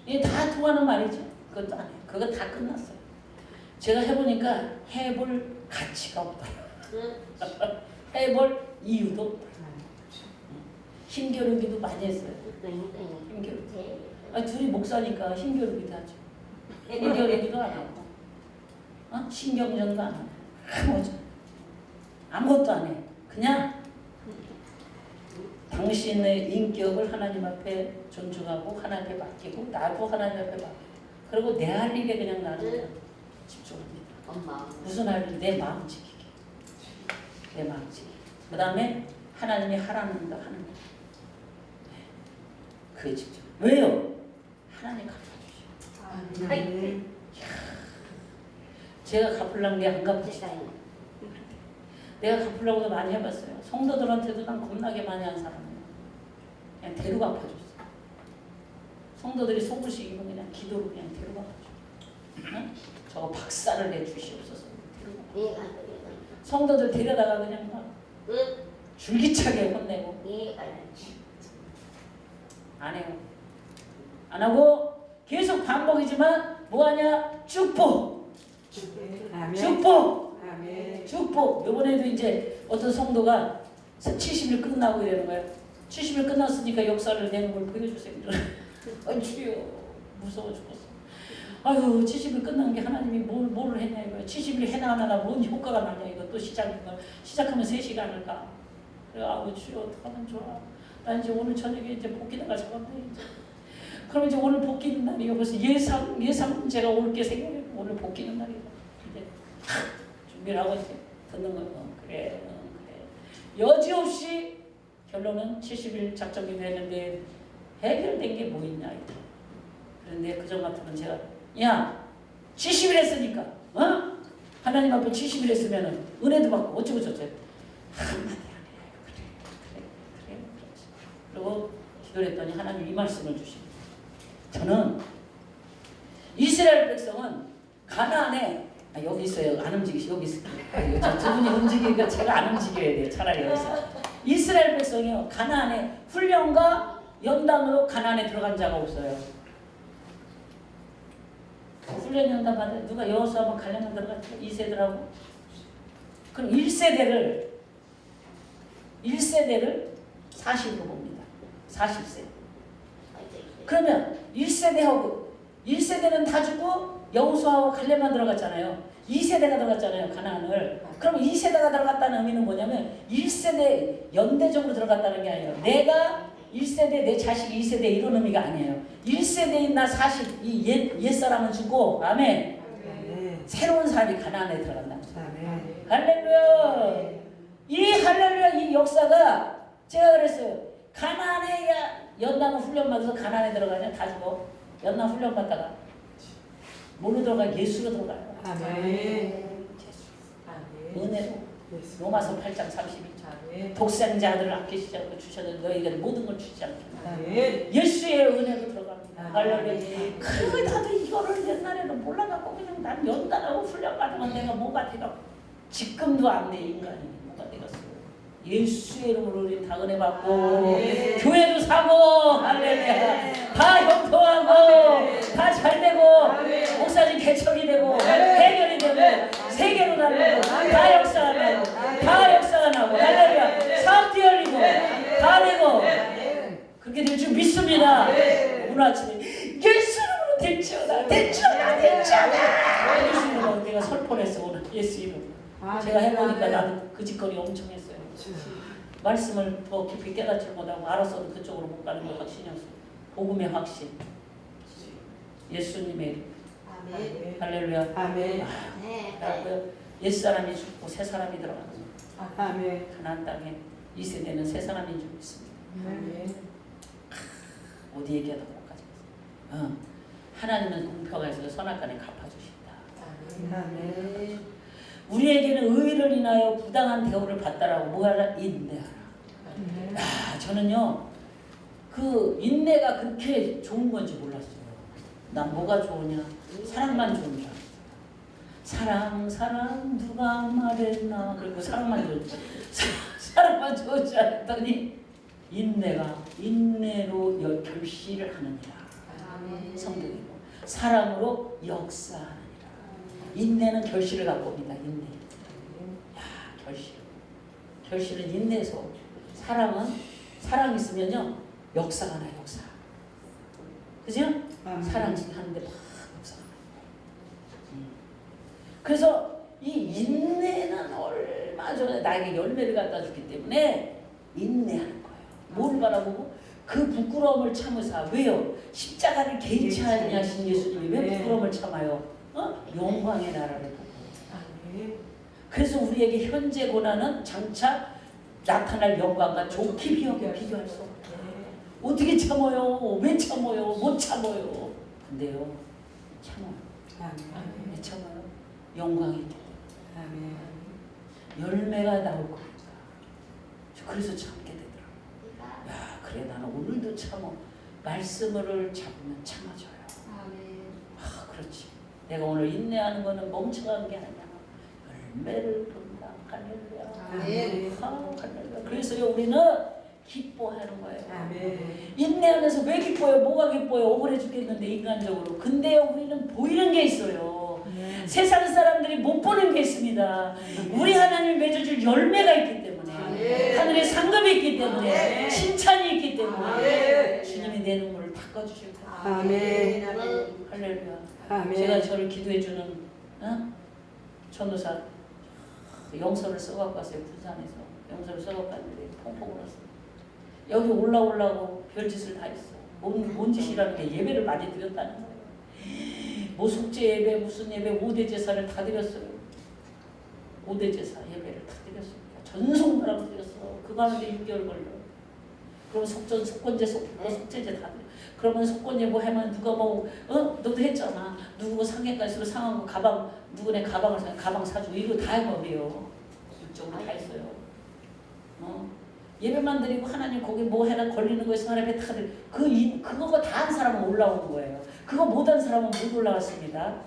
이게 다 통하는 말이죠. 그것도 안 해. 그거 다 끝났어요. 제가 해보니까 해볼 가치가 없더라고요. 해볼 이유도 없더라고요. 힘겨루기도 많이 했어요. 힘겨루기. 둘이 목사니까 힘겨루기도 하죠. 힘겨루기도 안 하고, 신경전도 안 하고, 아무것도 안 해. 그냥 당신의 인격을 하나님 앞에 존중하고 하나님 앞에 맡기고 나도 하나님 앞에 맡기고 그리고 내 할 일에 그냥 나는 집중합니다. 무슨 할 일? 내 마음 지키기. 내 마음 지키기. 그 다음에 하나님이 하라는 거 하는 거. 그게 집중. 왜요? 하나님 갚아주셔. 제가 갚으려는 게 안 갚으시다. 내가 갚으려고도 많이 해봤어요. 성도들한테도 난 겁나게 많이 한 사람이에요. 그냥 대로 갚아줬어. 성도들이 속으시기면 그냥 기도로 그냥 대로 갚아줘. 응? 저거 박살을 내 주시옵소서. 성도들 데려다가 그냥 막 줄기차게 혼내고 안 해요. 안 하고 계속 반복이지만 뭐하냐? 축복. 축복. 축복. 이번에도 이제 어떤 성도가 70일 끝나고 이러는 거예요. 70일 끝났으니까 역사를 내는 걸 보여주세요. 아이 주여 무서워 죽겠어. 아유 70일 끝난 게 하나님이 뭘 했냐 이거야. 70일 해나 안 하나 뭔 효과가 나냐 이거 또 시작하면 3시간을 가. 그래 아우 주여 어떡하면 좋아. 나 이제 오늘 저녁에 이제 복귀다가 잡았네 이제. 그럼 이제 오늘 복귀는 날이에요. 벌써 예상 제가 올 게 생겨요. 오늘 복귀는 날이에요. 이제 준비를 하고 이제 듣는 거예요. 그래. 여지없이 결론은 70일 작정이 되는데 해결된 게 뭐 있냐 이거. 그런데 그전 같으면 제가 야 70일 했으니까 하나님 앞에 70일 했으면은 은혜도 받고 어쩌고 저쩌고 한마디 안 해요. 그래. 그리고 기도를 했더니 하나님 이 말씀을 주십니다. 저는 이스라엘 백성은 가나안에 여기 있어요. 안 움직이시 여기 있을게요. 두 분이 움직이니까 제가 안 움직여야 돼요. 차라리 여기서. 이스라엘 백성이요. 가나안에 훈련과 연단으로 가나안에 들어간 자가 없어요. 훈련 연단 받은 누가 여호수아만 갈렙만 들어갔죠? 2세들하고. 그럼 1세대를 40으로 봅니다. 40세. 그러면 1세대는 다 죽고 여호수아하고 갈렙만 들어갔잖아요. 2세대가 들어갔잖아요. 가나안을. 그럼 2세대가 들어갔다는 의미는 뭐냐면 1세대 연대적으로 들어갔다는 게 아니에요. 내가 1세대 내 자식이 2세대 이런 의미가 아니에요. 1세대인 나 40, 이 옛사람은 죽고 아멘. 새로운 사람이 가나안에 들어간다. 할렐루야. 이 할렐루야 이 역사가 제가 그랬어요. 가나안에 연단을 훈련 받아서 가나안에 들어가냐 다 죽어. 연단 훈련 받다가 뭘로 들어가? 예수로 들어가요. 은혜로. 로마서 8장 32절. 독생자들을 아끼시지 않고 주셨는데 너희에게 모든 걸 주지 않겠나. 예수의 은혜로 들어갑니다. 할렐루야. 그리고 나도 이거를 옛날에는 몰라갖고 그냥 난 연단하고 훈련 받으면 내가 뭐가 돼갖고 지금도 안 돼 인간이 뭐가 되겠어. 예수의 이름으로 우리 다 은혜 받고 교회도 사고 할렐루야. 다 형통하고 다 잘되고 목사님 개척이 되고 해결이 되고 세계로 나누고 다 역사가 나고 다 역사가 나고 할렐루야. 사업도 열리고 다 되고 그렇게 될 줄 믿습니다. 오늘 아침에 예수 이름으로 될지어다 예수 이름으로 내가 설포했어 오늘 예수 이름. 제가 해보니까 나도 그 짓거리 엄청 했어요. 말씀을 더 깊이 깨닫지 못하고 알았어도 그쪽으로 못 가는 게 확신이었어요. 복음의 확신. 예수님의 이름. 할렐루야. 옛사람이 죽고 새 사람이 들어가는 가나안 땅에 2세대는 새 사람인 줄 믿습니다. 어디 얘기하다 못 가져갔어요. 하나님은 공평하셔서 선악간에 갚아주신다. 우리에게는 의를 인하여 부당한 대우를 받다라고 뭐하라? 인내하라. 저는요 그 인내가 그렇게 좋은 건지 몰랐어요. 난 뭐가 좋으냐? 사랑만 좋은 줄 알았어요. 사랑 누가 말했나? 그리고 사랑만 좋은 줄 사랑만 좋은 줄 알았더니 인내로 결실을 하느니라. 성경이고 사랑으로 역사하느니라. 인내는 결실을 갖고 옵니다. 인내. 결실은 인내에서. 사랑 있으면요 역사가 나요. 역사. 그죠? 사랑 하는데 막 역사가 나요. 그래서 이 인내는 얼마 전에 나에게 열매를 갖다 줬기 때문에 인내하는 거예요. 뭘 바라보고? 그 부끄러움을 참으사. 왜요? 십자가를 개의치 아니하신 예수님이 왜 부끄러움을 참아요? 영광의 나라를 보고. 그래서 우리에게 현재 고난은 장차 나타날 영광과 좋게 비교할 수 없다. 어떻게 참아요? 왜 참아요? 못 참아요. 근데요 참아요. 왜 참아요? 영광이 있기 때문에. 열매가 나올 겁니다. 그래서 참게 되더라고요. 그래 나는 오늘도 참어. 말씀을 잡으면 참아져요. 그렇지. 내가 오늘 인내하는 거는 멍청한 게 아니야. 열매를 본다. 할렐루야. 할렐루야. 그래서요 우리는 기뻐하는 거예요. 인내하면서 왜 기뻐요? 뭐가 기뻐요? 억울해 죽겠는데 인간적으로. 근데 우리는 보이는 게 있어요. 세상 사람들이 못 보는 게 있습니다. 우리 하나님이 맺어줄 열매가 있기 때문에, 하늘의 상급이 있기 때문에, 칭찬이 있기 때문에 주님이 내 눈물을 닦아주실 거예요. 할렐루야. 제가 저를 기도해주는 전도사 영서를 써갖고 왔어요. 부산에서 영서를 써갖고 왔는데 펑펑 울었어요. 여기 올라오려고 별짓을 다 했어. 뭔 짓이라는 게 예배를 많이 드렸다는 거예요. 뭐 속죄 예배 무슨 예배 5대 제사를 다 드렸어요. 5대 제사 예배를 다 드렸어요. 전송부라고 드렸어. 그거 하는데 6개월 걸려. 그럼 속건제 속죄제 다 드려. 그러면 속건제 뭐 하면 누가 뭐 너도 했잖아. 누구 상해가지고 상하고 가방 누구네 가방을 가방 사주고 이거 다 해먹어요. 이쪽으로 다 했어요. 예배만 드리고 하나님 거기 뭐 해라 걸리는 거에서 하나님의 다 드려. 그거 다 한 사람은 올라오는 거예요. 그거 못한 사람은 못 올라갔습니다.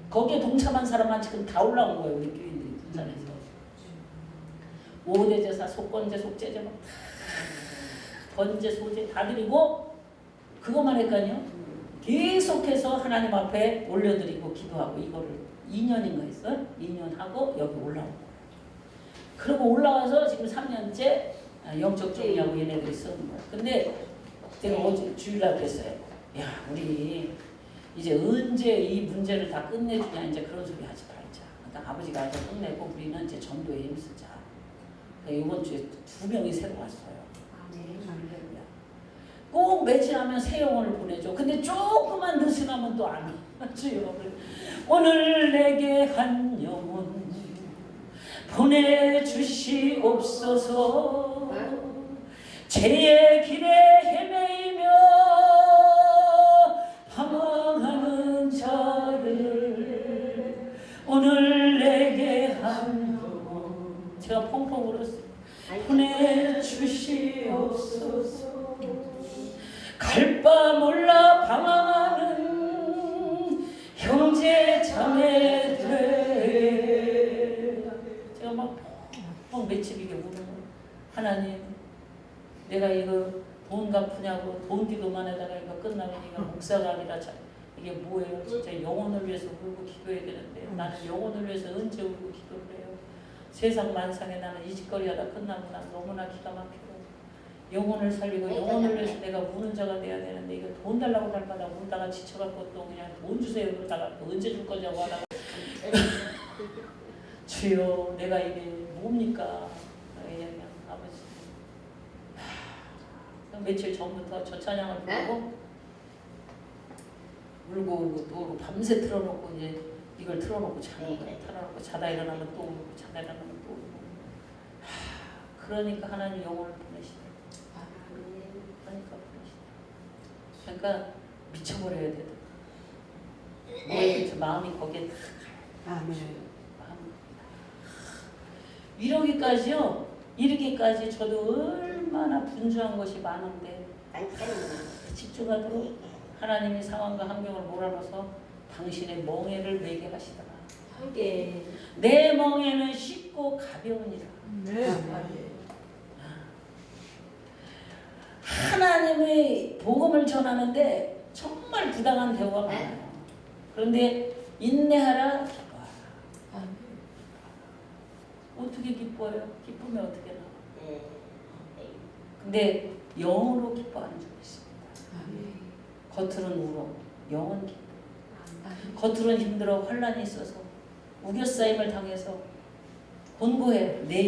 거기에 동참한 사람만 지금 다 올라온 거예요. 우리 교인들이 부산에서. 5대 제사 속건제 속죄제 막 번제, 소제 다 드리고 그것만 했거든요. 계속해서 하나님 앞에 올려드리고 기도하고 이거를 2년인가 했어요. 2년 하고 여기 올라온 거예요. 그리고 올라와서 지금 3년째 영적 정리하고 얘네들이 쓰는 거예요. 근데 제가 어제 주일날 그랬어요. 야, 우리 이제 언제 이 문제를 다 끝내주냐 이제 그런 소리 하지 말자. 그러니까 아버지가 아주 끝내고 우리는 이제 전도에 힘쓰자. 이번 주에 2명이 새로 왔어요. 할렐루야. 꼭 며칠 새 영혼을 보내줘. 근데 조금만 느슨하면 또 안 와. 주여. 오늘 내게 한 영혼 보내주시옵소서. 죄의 길에 헤매이며 방황하는 자를 오늘 내게 한 영혼 제가 펑펑 울었어요. 보내주시옵소서. 갈 바 몰라 방황하는 형제 자매들 제가 막 펑펑 며칠 이게 우는 거예요. 하나님 내가 이거 돈 갚으냐고 돈 기도만 해다가 이거 끝나면 이거 목사가 아니라 이게 뭐예요? 진짜 영혼을 위해서 울고 기도해야 되는데 나는 영혼을 위해서 언제 울고 기도를 해요? 세상 만상에 나는 이 짓거리 하다 끝나고 난 너무나 기가 막혀요. 영혼을 살리고 영혼을 위해서 내가 우는 자가 돼야 되는데 이거 돈 달라고 달마다 울다가 지쳐갖고 또 그냥 돈 주세요 그러다가 또 언제 줄 거냐고 하다가 주여 내가 이게 뭡니까? 그냥 아버지 며칠 전부터 저 찬양을 부르고 울고 또 밤새 틀어놓고 이제 이걸 틀어놓고 자는 거예요. 틀어놓고 자다 일어나면 또 울고 자다 일어나면 또 울고 그러니까 하나님 영혼을 보내시다. 그러니까 미쳐버려야 되더라고요. 마음이 거기에 아멘. 이러기까지요. 이르기까지 저도 얼마나 분주한 것이 많은데 집중하도록 하나님이 상황과 환경을 몰아넣어서 당신의 멍에를 매게 하시더라. 내 멍에는 쉽고 가벼우니라. 하나님의 복음을 전하는데 정말 부당한 대우가 많아요. 그런데 인내하라, 기뻐하라. 어떻게 기뻐요? 기쁘면 어떻게 나와? 근데 영으로 기뻐하는 줄이 있습니다. 겉으로는 울어, 영은 기뻐. 겉으로는 힘들어, 환란이 있어서 우겨싸임을 당해서 곤고해. 내